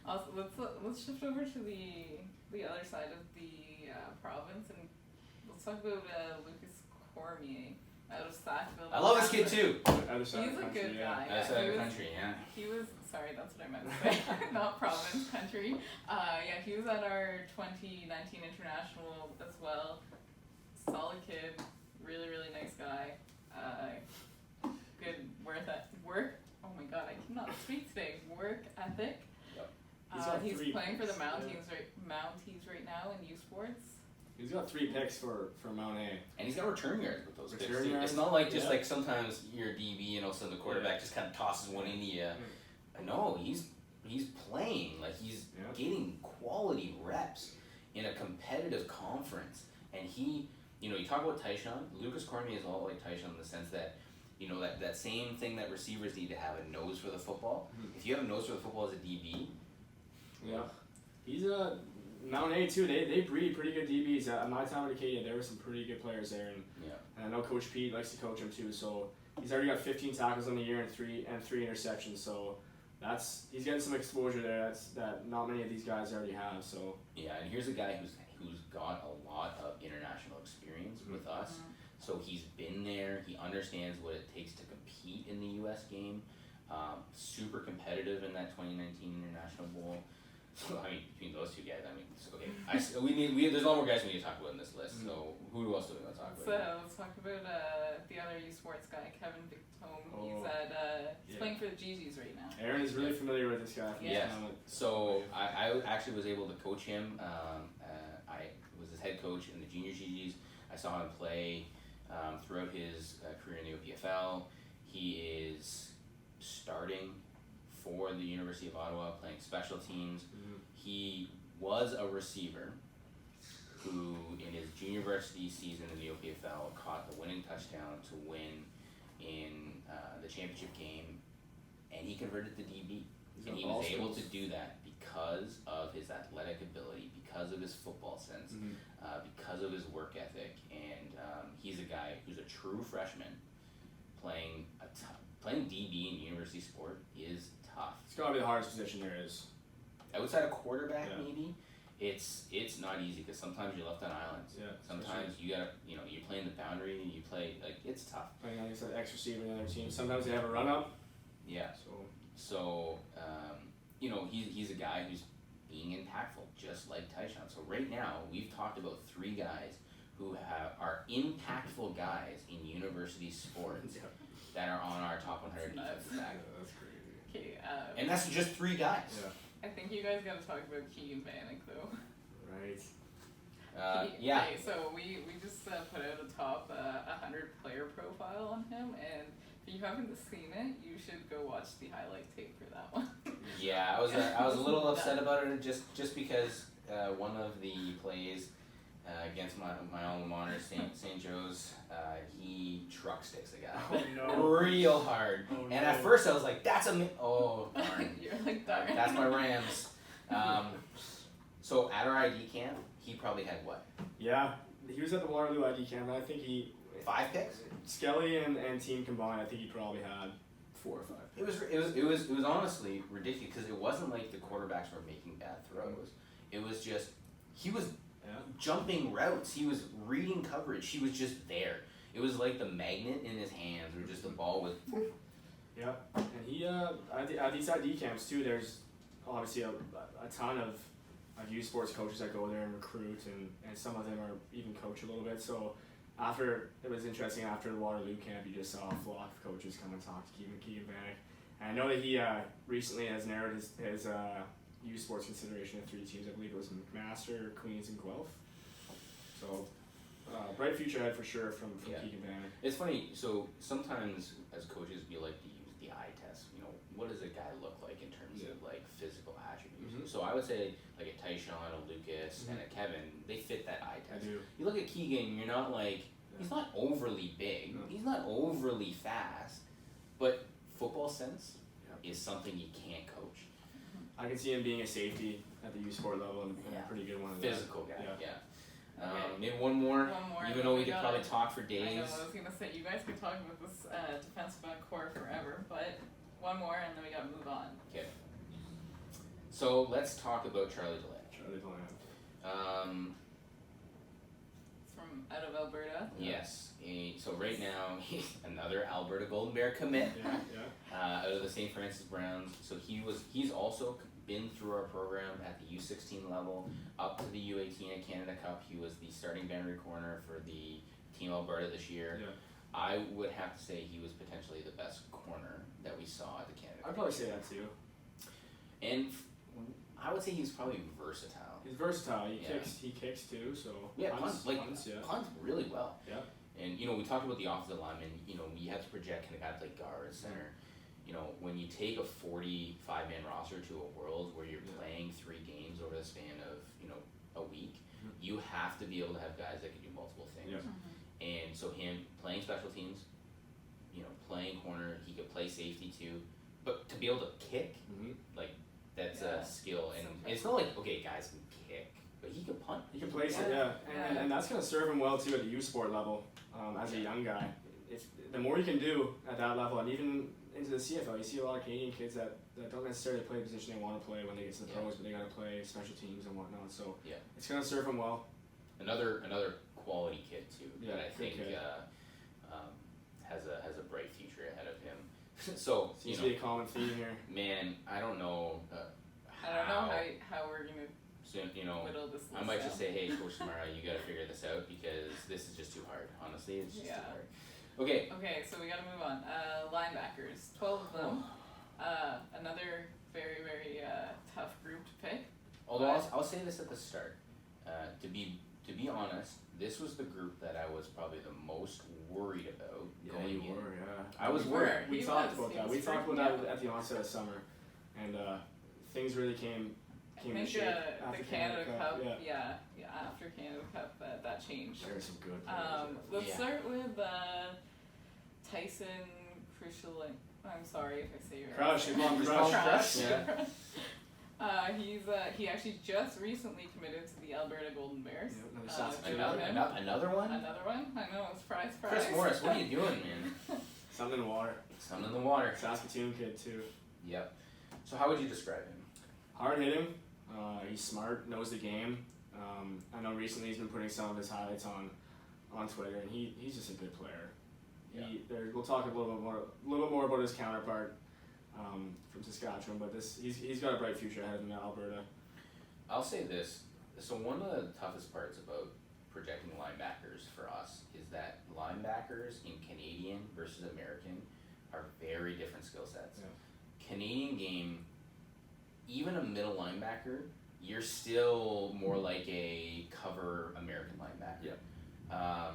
also let's shift over to the other side of the province, and let's talk about Lucas Cormier out of Sackville. I love this kid too. He's a good guy. Other side of the country, He was, sorry, that's what I meant to say, not province, country. He was at our 2019 international as well. Solid kid, really, really nice guy. Good work. Oh my God, I cannot speak today. Work ethic. He's playing for the Mounties right now in U Sports. He's got 3 picks for Mount A. And he's got return yards with those picks too. It's not like just like sometimes you're DB and also the quarterback just kind of tosses one into you. No, he's playing, like he's getting quality reps in a competitive conference. And he, you talk about Tyshawn, Lucas Cormier is all like Tyshawn in the sense that, that same thing that receivers need to have a nose for the football. If you have a nose for the football as a DB. He's a Mount A too. They breed pretty good DBs. At my time at Acadia, there were some pretty good players there, and I know Coach Pete likes to coach him too. So he's already got 15 tackles on the year and three interceptions. So he's getting some exposure there. That not many of these guys already have. So and here's a guy who's got a lot of international experience with us. So he's been there. He understands what it takes to compete in the U.S. game. Super competitive in that 2019 International Bowl. So I mean, between those two guys, I mean, so, okay. There's a lot more guys we need to talk about in this list. So who else do we want to talk So about? let's talk about the other U Sports guy, Kevin Victome. He's playing for the GGs right now. Aaron is really familiar with this guy. Yes. So I actually was able to coach him. I was his head coach in the junior GGs. I saw him play throughout his career in the OPFL. He is starting for the University of Ottawa, playing special teams. He was a receiver who, in his junior varsity season in the OPFL, caught the winning touchdown to win in the championship game, and he converted to DB. And he was able to do that because of his athletic ability, because of his football sense, because of his work ethic, and he's a guy who's a true freshman playing DB in university sport is tough. It's gotta be the hardest position there is. Outside of quarterback, maybe it's not easy because sometimes you're left on islands. Yeah. Sometimes you gotta, you're playing the boundary. You play it's tough. Playing against an X receiver in the other team. Sometimes they have a run up. Yeah. So he's a guy who's being impactful, just like Tyshawn. So right now we've talked about 3 guys who are impactful guys in university sports that are on our top 100 defensive back. That's crazy. Okay. And that's just 3 guys. Yeah. I think you guys got to talk about Keegan Vanek though. Right. Okay, so we just put out a top 100 player profile on him, and if you haven't seen it, you should go watch the highlight tape for that one. Yeah, I was a little upset about it just because one of the plays against my alma mater, St. Joe's, he truck sticks a guy real hard, and at first I was like, "That's darn, You're like, darn. That's my Rams." So at our ID camp, he probably had what? Yeah, he was at the Waterloo ID camp, and I think 5 picks. Skelly and team combined, I think he probably had 4 or 5. It was honestly ridiculous because it wasn't like the quarterbacks were making bad throws. It was just he was jumping routes. He was reading coverage. He was just there. It was like the magnet in his hands, or just the ball was. Yeah, and he at these ID camps too. There's obviously a ton of youth sports coaches that go there and recruit, and some of them are even coach a little bit. So it was interesting after the Waterloo camp, you just saw a flock of coaches come and talk to Keegan Vanek. And I know that he recently has narrowed his youth sports consideration to 3 teams. I believe it was McMaster, Queens, and Guelph. So bright future ahead for sure from Keegan Vanek. It's funny. So sometimes as coaches, we like to use the eye test. What does a guy look like in terms of like physical attributes? So I would say like a Tyshawn, a Lucas, and a Kevin, they fit that eye test. You look at Keegan, you're not like he's not overly big, he's not overly fast, but football sense is something you can't coach. I can see him being a safety at the youth sport level and a pretty good one. Physical guy, Okay. Maybe one more, even though we could probably talk for days. I know, I was going to say, you guys could talk about this defensive back core forever, but one more and then we got to move on. Okay. So let's talk about Charlie DeLay. Charlie DeLay. From out of Alberta. Yes. So right now, he's another Alberta Golden Bear commit. Out of the St. Francis Browns. So he's also been through our program at the U16 level, up to the U18 Canada Cup. He was the starting boundary corner for the Team Alberta this year. I would have to say he was potentially the best corner that we saw at the Canada Cup. I'd probably say that too. And I would say he's probably versatile. He's versatile. He kicks too. So punts really well. Yeah. And we talked about the offensive lineman. You have to project kind of guys like guard, center. When you take a 45-man roster to a world where you're playing 3 games over the span of a week, you have to be able to have guys that can do multiple things. And so him playing special teams, playing corner, he could play safety too. But to be able to kick, that's a skill. And it's not like guys can kick, but he can punt. He can place it, and that's gonna serve him well too at the youth sport level. As a young guy, the more you can do at that level, and even into the CFL, you see a lot of Canadian kids that don't necessarily play the position they want to play when they get to the pros, but they got to play special teams and whatnot. So it's gonna serve him well. Another quality kid too that I think has a bright future ahead of him. So seems to be a common theme here. Man, I don't know. I don't know how So, you know, whittle this I list might down. just say, hey, Coach Samara, you got to figure this out because this is just too hard. Honestly, it's just Yeah. too hard. Okay. Okay, so we gotta move on. Linebackers, 12 of them. Another very, very tough group to pick. Although I'll say this at the start. To be honest, this was the group that I was probably the most worried about going in. I was You worried. were. We He talked was. about He that. was We talked freaking about that out. at the onset of summer, and things really came I to think shape the after Canada Cup, Yeah, after Canada Cup, that changed. there are some good players. Let's Yeah. start with Tyson Crucial. I'm sorry if I say your Crush, name. come on, Crush. Crush. Yeah. He actually just recently committed to the Alberta Golden Bears. Yeah, another Saskatoon. Good on him. Another one? Another one? I know, surprise. Chris Morris, what are you doing, man? Something in the water. Something in the water. Saskatoon kid too. Yep. So how would you describe him? Hard hitting. He's smart, knows the game. I know recently he's been putting some of his highlights on Twitter, and he's just a good player. Yeah. We'll talk a little bit more about his counterpart from Saskatchewan, but he's got a bright future ahead of him in Alberta. I'll say this. So one of the toughest parts about projecting linebackers for us is that linebackers in Canadian versus American are very different skill sets. Yeah. Canadian game, even a middle linebacker, you're still more like a cover American linebacker. Yeah.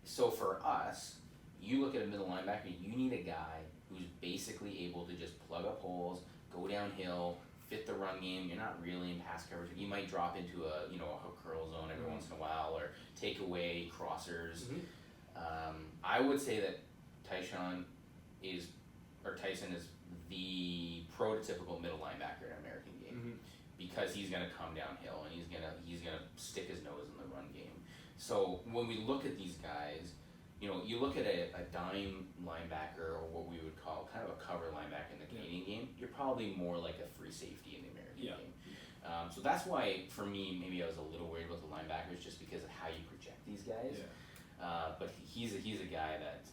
So for us, you look at a middle linebacker, you need a guy who's basically able to just plug up holes, go downhill, fit the run game. You're not really in pass coverage. You might drop into a hook curl zone every once in a while, or take away crossers. I would say that Tyson is the prototypical middle linebacker in American game because he's gonna come downhill and he's gonna stick his nose in the run game. So when we look at these guys, you look at a dime linebacker, or what we would call kind of a cover linebacker in the Canadian game, you're probably more like a free safety in the American game. So that's why, for me, maybe I was a little worried about the linebackers just because of how you project these guys. But he's a guy that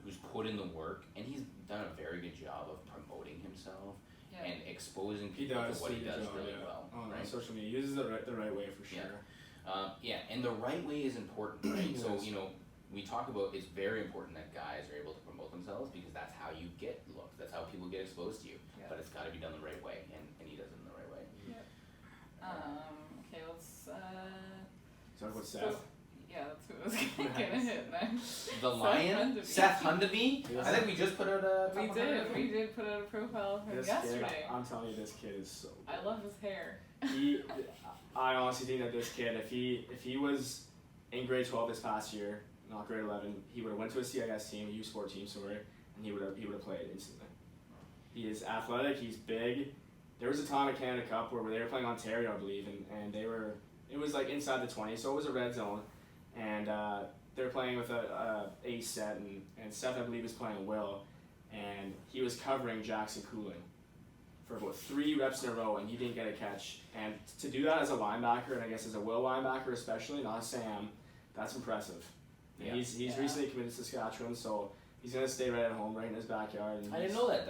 who's put in the work, and he's done a very good job of promoting himself and exposing people to what he does really well. On right? social media, he uses the right way for sure. And the right way is important, right? So we talk about it's very important that guys are able to promote themselves because that's how you get looked. That's how people get exposed to you. But it's got to be done the right way, and he does it in the right way. Okay, let's Talk about Seth. Yeah, that's who was gonna hit next. The Lion, Seth Hundeby. I think we just put out a. We did put out a profile of him This yesterday. kid, I'm telling you, this kid is so good. I love his hair. I honestly think that this kid, if he was in grade 12 this past year, not grade 11, he would have went to a CIS team, a U-Sport team, and he would have played instantly. He is athletic. He's big. There was a time at Canada Cup where they were playing Ontario, I believe, and it was like inside the 20, so it was a red zone, and they were playing with a ace set, and Seth, I believe, was playing Will, and he was covering Jackson Cooling for about 3 reps in a row, and he didn't get a catch. And to do that as a linebacker, and I guess as a Will linebacker especially, not a Sam, that's impressive. And he's recently committed to Saskatchewan, so he's gonna stay right at home, right in his backyard. And I didn't know that.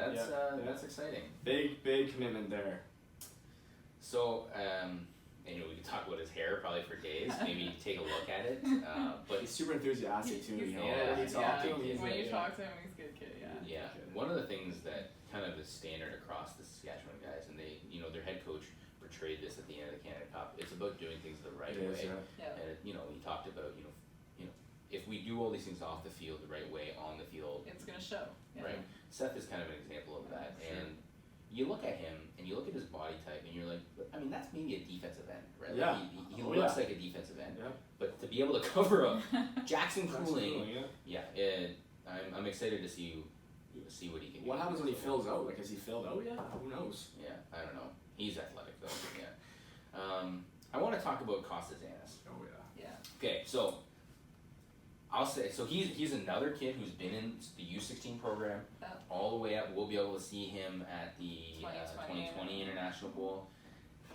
That's exciting. Big commitment there. So, we could talk about his hair probably for days. Maybe take a look at it. But He's super enthusiastic too. When you talk to him, he's a good kid. Yeah. One of the things that kind of is standard across the Saskatchewan guys, and they, their head coach portrayed this at the end of the Canada Cup. It's about doing things the right way. And he talked about if we do all these things off the field the right way, on the field, it's gonna show. Right. Seth is kind of an example of that. And you look at him and you look at his body type and you're like, I mean, that's maybe a defensive end, right? Yeah. Like he looks like a defensive end. Yeah. But to be able to cover up Jackson Cooling, yeah. I'm excited to see what he can do. What happens when he fills out? Like, is he filled out yet? Who knows? Yeah, I don't know. He's athletic though. I want to talk about Costas Annis. Oh yeah. Okay, so I'll say, so he's another kid who's been in the U16 program all the way up. We'll be able to see him at the 2020 International Bowl.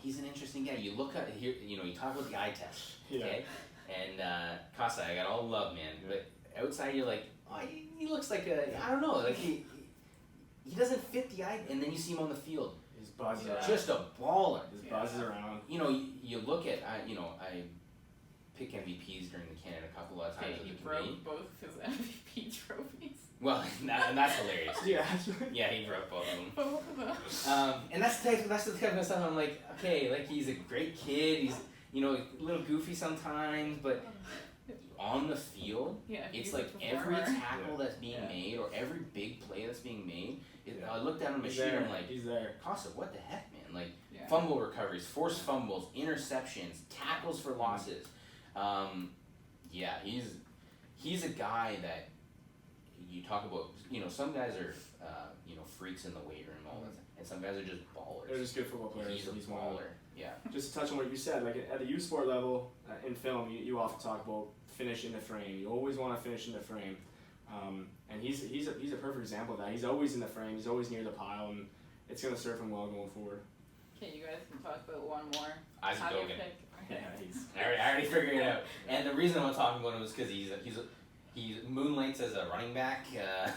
He's an interesting guy. You look at here, you talk about the eye test, okay? And Costa, I got all the love, man. But outside, you're like, oh, he looks like I don't know, like he doesn't fit the eye. And then you see him on the field. He's buzzing Yeah. around. Just a baller. Just buzzes around. You know, you look at I pick MVPs during the Canada Cup a lot of times. Okay, he with the broke committee. both his MVP trophies. Well, and that's hilarious. Yeah. Yeah, he broke both of them. Both of them. And that's the type of stuff I'm like, okay, like he's a great kid. He's a little goofy sometimes, but on the field, Yeah, it's he's a like every performer. tackle that's being made or every big play that's being made. I looked down at my He's sheet. there. I'm like, He's there. Costa, what the heck, man? Like Yeah. fumble recoveries, forced fumbles, interceptions, tackles for losses. Yeah, he's a guy that you talk about. Some guys are freaks in the weight room, all that, and some guys are just ballers. They're just good football players. He's a one of them. baller. Yeah. Just to touch on what you said, like at the U sport level in film, you often talk about finish in the frame. You always want to finish in the frame, and he's a perfect example of that. He's always in the frame. He's always near the pile, and it's gonna serve him well going forward. Okay, you guys can talk about one more. Isaac Have your Dogan. pick. Yeah, he's. I already figured it out. And the reason I'm talking about him is because he moonlights as a running back. Yeah,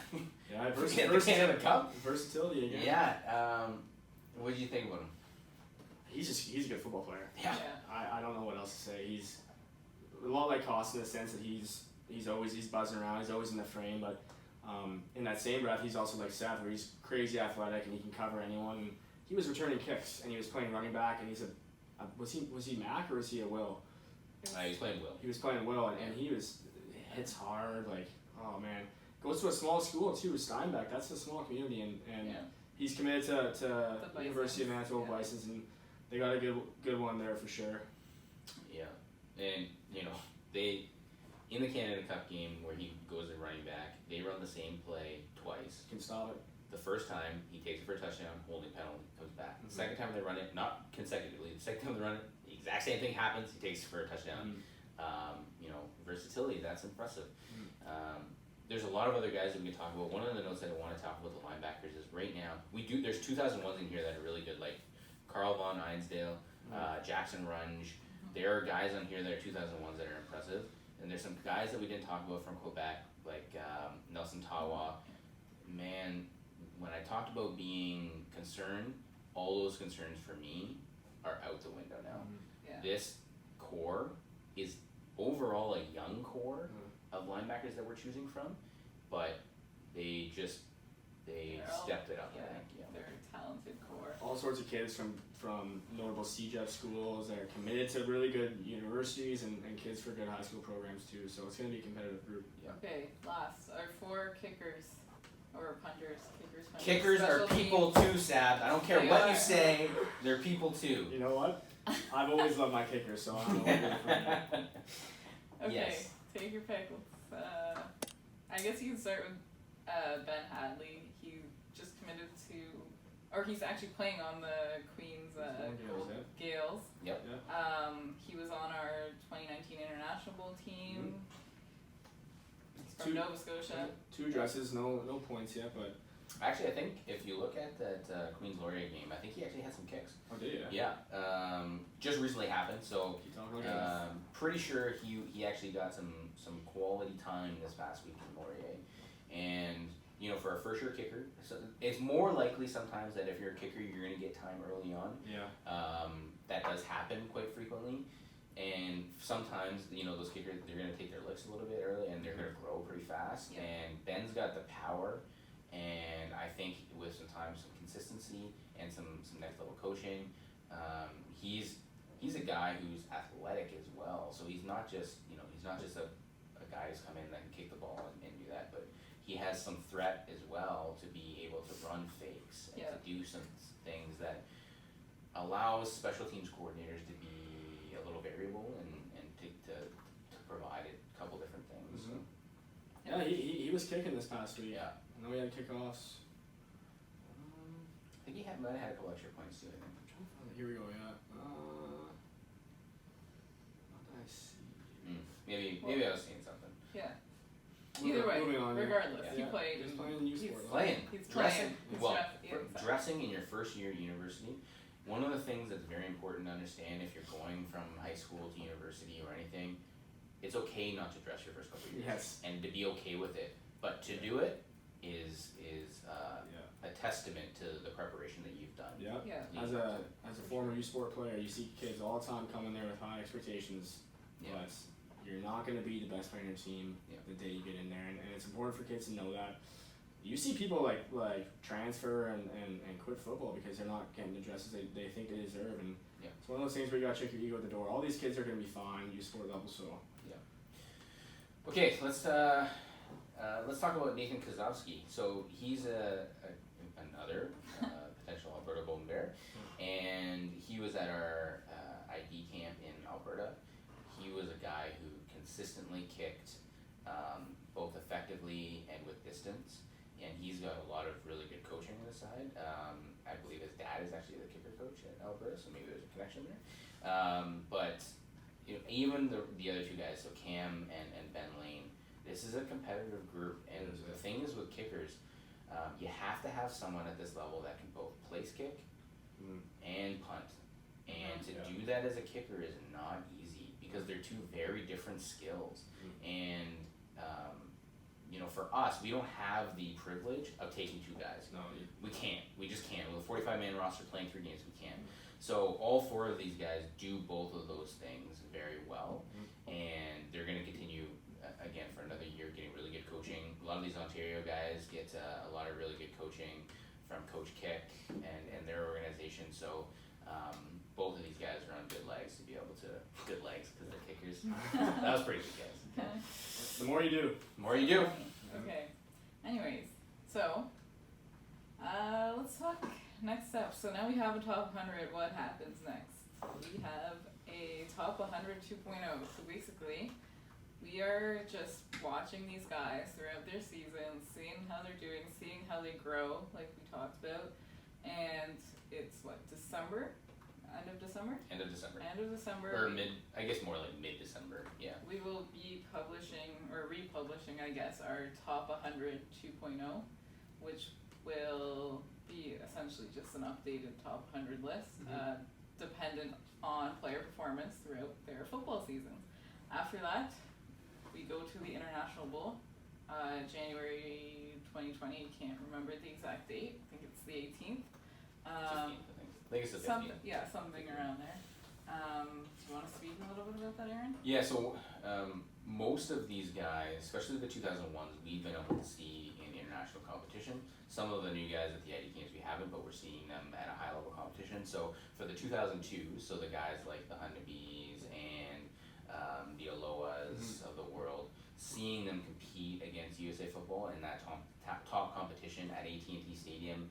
The Canada Cup. Versatility again. Yeah. What did you think about him? He's a good football player. Yeah. I don't know what else to say. He's a lot like Costa in the sense that he's buzzing around. He's always in the frame, but in that same breath, he's also like Seth, where he's crazy athletic and he can cover anyone. He was returning kicks and he was playing running back, and he's was he Mac or was he a Will? He's playing Will. He was playing Will, and he hits hard. Like, oh man, goes to a small school too, Steinbeck. That's a small community, and Yeah. he's committed to The University of Manitoba Yeah. Bisons, and they got a good one there for sure. Yeah. And they in the Canada Cup game where he goes in running back, they run the same play twice. Can stop it. The first time he takes it for a touchdown, holding penalty, comes back. The second time they run it, not consecutively, the second time they run it, the exact same thing happens, he takes it for a touchdown. Versatility, that's impressive. There's a lot of other guys that we can talk about. One of the notes that I want to talk about the linebackers is right now, there's 2001s in here that are really good, like Carl Von Einsdale, Jackson Runge. There are guys on here that are 2001s that are impressive. And there's some guys that we didn't talk about from Quebec, like Nelson Tawa. Man, when I talked about being concerned, all those concerns for me are out the window now. Yeah. This core is overall a young core of linebackers that we're choosing from, but they stepped it up. Yeah, I think. Yeah. they're a talented core. All sorts of kids from notable CJEF schools that are committed to really good universities and kids for good high school programs too. So it's going to be a competitive group. Yeah. Okay, last our 4 kickers or punters. Kickers are Special people teams. too, Sab. I don't care They what are. you say. They're people too. You know what? I've always loved my kickers, so I don't know what we're doing. Okay, Yes. take your pick. Let's, I guess you can start with Ben Hadley. He just committed to, or he's actually playing on the Queen's Gales. Yep. He was on our 2019 international bowl team. He's from Two- Nova Scotia. 2 dresses, no points yet, but Actually, I think if you look at that Queen's Laurier game, I think he actually had some kicks. oh, did you? Yeah. Just recently happened, so Keep talking about it. pretty sure he actually got some quality time this past week in Laurier. And for a first year kicker, so it's more likely sometimes that if you're a kicker, you're going to get time early on. Yeah. That does happen quite frequently. And sometimes, those kickers, they're going to take their licks a little bit early and they're going to grow pretty fast. Yeah. And Ben's got the power. And I think with some time, some consistency, and some next level coaching, he's a guy who's athletic as well. So he's not just a guy who's come in that can kick the ball and do that, but he has some threat as well to be able to run fakes and to do some things that allows special teams coordinators to be a little variable and to provide a couple different things. So. Yeah, he was kicking this past week. Yeah. I know he had kickoffs. I think he might have had a couple extra points too. I think. Here we go. Yeah. What did I see? Maybe I was seeing something. Yeah. Either way, Moving on, regardless, yeah. he played. He was playing in He's U-Sport. Playing. He's Dressing. playing. He's Well, exactly. dressing in your first year at university, one of the things that's very important to understand if you're going from high school to university or anything, it's okay not to dress your first couple of years. Yes. And to be okay with it. But to do it is a testament to the preparation that you've done. Yeah. Yeah. As a former U Sport player, you see kids all the time coming there with high expectations, Yeah. but you're not going to be the best player in your team Yeah. the day you get in there, and it's important for kids to know that. You see people like transfer and quit football because they're not getting the dresses they think they deserve, and Yeah. it's one of those things where you got to check your ego at the door. All these kids are going to be fine, U Sport level, so. Okay, let's talk about Nathan Kozowski. So he's another potential Alberta Golden Bear, and he was at our ID camp in Alberta. He was a guy who consistently kicked both effectively and with distance, and he's got a lot of really good coaching on his side. I believe his dad is actually the kicker coach at Alberta, so maybe there's a connection there. But you know, even the other two guys, so Cam and Ben Lane, this is a competitive group, and the thing is with kickers, you have to have someone at this level that can both place kick and punt, and to do that as a kicker is not easy because they're two very different skills, and you know, for us, we don't have the privilege of taking two guys. No, we can't. We just can't. With a 45-man roster playing 3 games, we can't. So all 4 of these guys do both of those things very well, and they're going to continue again for another year getting really good coaching. A lot of these Ontario guys get a lot of really good coaching from Coach Kick and their organization. So both of these guys are on good legs to be able to good legs because they're kickers. That was pretty good, guys. Okay. The more you do. The more you do. Okay. Anyways, so let's talk next up. So now we have a top 100. What happens next? We have a top 100 2.0. So basically, we are just watching these guys throughout their seasons, seeing how they're doing, seeing how they grow, like we talked about. And it's what, December? End of December? End of December. End of December. Or I guess more like mid-December, yeah. We will be publishing, or republishing, I guess, our top 100 2.0, which will be essentially just an updated top 100 list, dependent on player performance throughout their football seasons. After that, we go to the International Bowl, January 2020, can't remember the exact date, I think it's the 18th. 15th, I think it's the 15th. Yeah, something around there. Do you want to speak a little bit about that, Aaron? Yeah, so most of these guys, especially the 2001s, we've been able to see in international competition. Some of the new guys at the ID games we haven't, but we're seeing them at a high level competition. So for the 2002s, so the guys like the Hundabees and the Aloas of the world, seeing them compete against USA Football in that top competition at AT&T Stadium,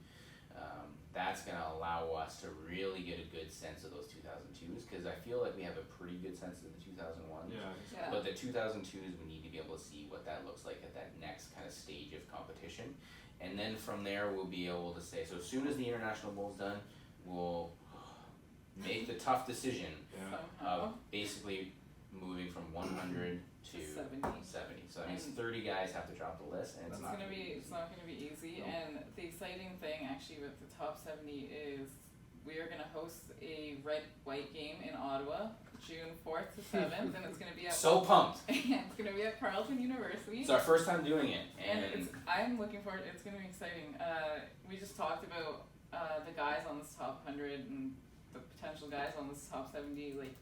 that's going to allow us to really get a good sense of those 2002s, because I feel like we have a pretty good sense of the 2001s. Yeah. But the 2002s, we need to be able to see what that looks like at that next kind of stage of competition. And then from there, we'll be able to say, so as soon as the International Bowl's done, we'll make the tough decision of basically moving from 100 to 70. So that means 30 guys have to drop the list, and it's not gonna be easy. No. And the exciting thing actually with the top 70 is we are gonna host a red-white game in Ottawa, June 4th to 7th, and it's gonna be at so pumped. it's gonna be at Carleton University. It's our first time doing it, and I'm looking forward. It's gonna be exciting. We just talked about the guys on this top 100 and the potential guys on this top 70. Like,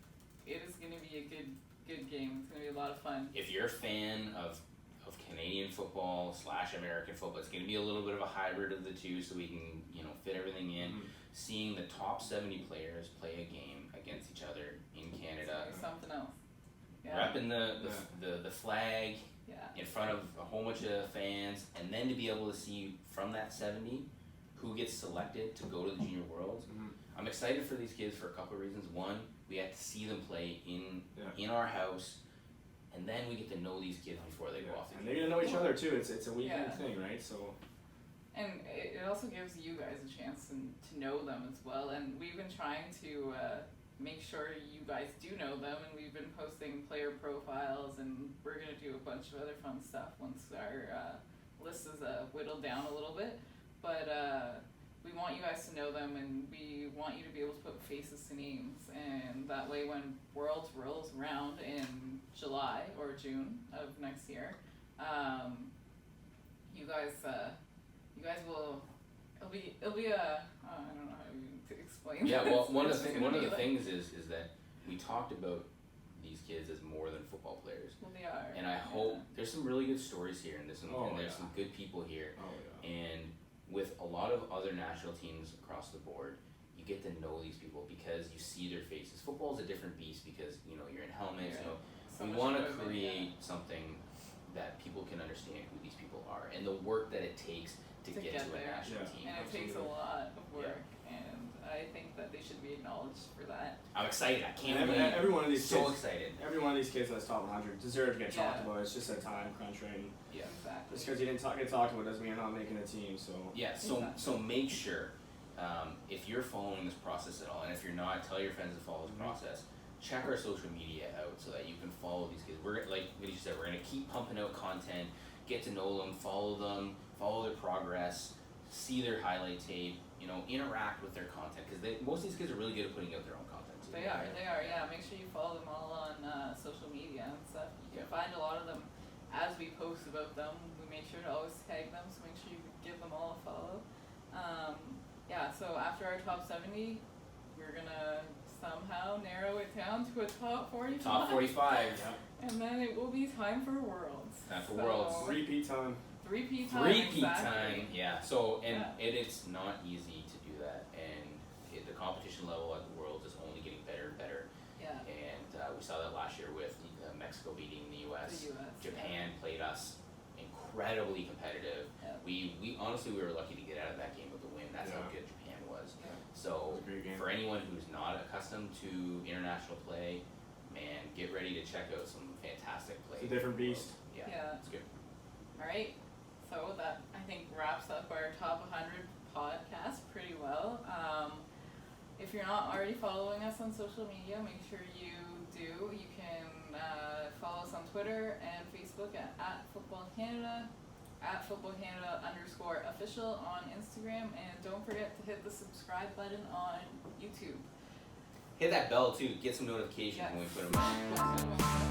it is gonna be a good game. It's gonna be a lot of fun. if you're a fan of Canadian football / American football, it's going to be a little bit of a hybrid of the two, so we can fit everything in. Seeing the top 70 players play a game against each other in Canada, It's something else. Yeah. repping the flag in front of a whole bunch of fans, and then to be able to see from that 70 who gets selected to go to the Junior Worlds. I'm excited for these kids for a couple of reasons. One, we have to see them play in our house, and then we get to know these kids before they go off the And they're gonna know each other too. It's a weekend Yeah. thing, right? So. And it also gives you guys a chance to know them as well. And we've been trying to make sure you guys do know them, and we've been posting player profiles, and we're going to do a bunch of other fun stuff once our list is whittled down a little bit. But we want you guys to know them, and we want you to be able to put faces to names, and that way when Worlds rolls around in July or June of next year, you guys will It'll be a I don't know how to explain. Yeah, this. well, one of It's the just gonna be like- things is that we talked about these kids as more than football players, Well, they are. and I hope there's some really good stories here, and there's some Yeah. some good people here, Oh yeah. and with a lot of other national teams across the board, you get to know these people because you see their faces. Football is a different beast because you're in helmets. Yeah. So We much want to equipment, create something that people can understand who these people are and the work that it takes to To get get to a there. national Yeah. team. And it takes a Absolutely. lot of work, and I think that they should be acknowledged for that. I'm excited. I can't And wait. every one of these So kids, excited. every one of these kids that's top 100 deserve to get talked Yeah. about. It's just a time crunch, right? And Yeah. Exactly. just because you didn't get talked about doesn't mean you're not making a team. So Yeah, so Exactly. make sure if you're following this process at all, and if you're not, tell your friends to follow this process. Check our social media out so that you can follow these kids. We're like you said, we're gonna keep pumping out content, get to know them, follow their progress, see their highlight tape, interact with their content because most of these kids are really good at putting out their own content too. They are, yeah. Make sure you follow them all on social media and stuff. You can Yeah. find a lot of them as we post about them. We make sure to always tag them, so make sure you give them all a follow. Yeah, so after our top 70, we're gonna somehow narrow it down to a top 45. Top 45. yeah, And then it will be time for Worlds. Time for Worlds. repeat time. Three-peat time. Repeat exactly. time, yeah. So and Yeah. it's not easy to do that, and the competition level at the Worlds is only getting better and better. Yeah, And we saw that last year with Mexico beating the U.S. the US. Japan played us incredibly competitive. Yeah. We honestly we were lucky to get out of that game with a win. That's how Yeah. good Japan was. Yeah. So It was a great game. for anyone who's not accustomed to international play, man, get ready to check out some fantastic play. It's a different beast. Yeah, Yeah. it's good. Alright, so that I think wraps up our top 100 podcast pretty well. If you're not already following us on social media, make sure you do. You can follow us on Twitter and Facebook at Football Canada, at Football Canada _official on Instagram, and don't forget to hit the subscribe button on YouTube. Hit that bell too. Get some notifications when we put them out. Yes.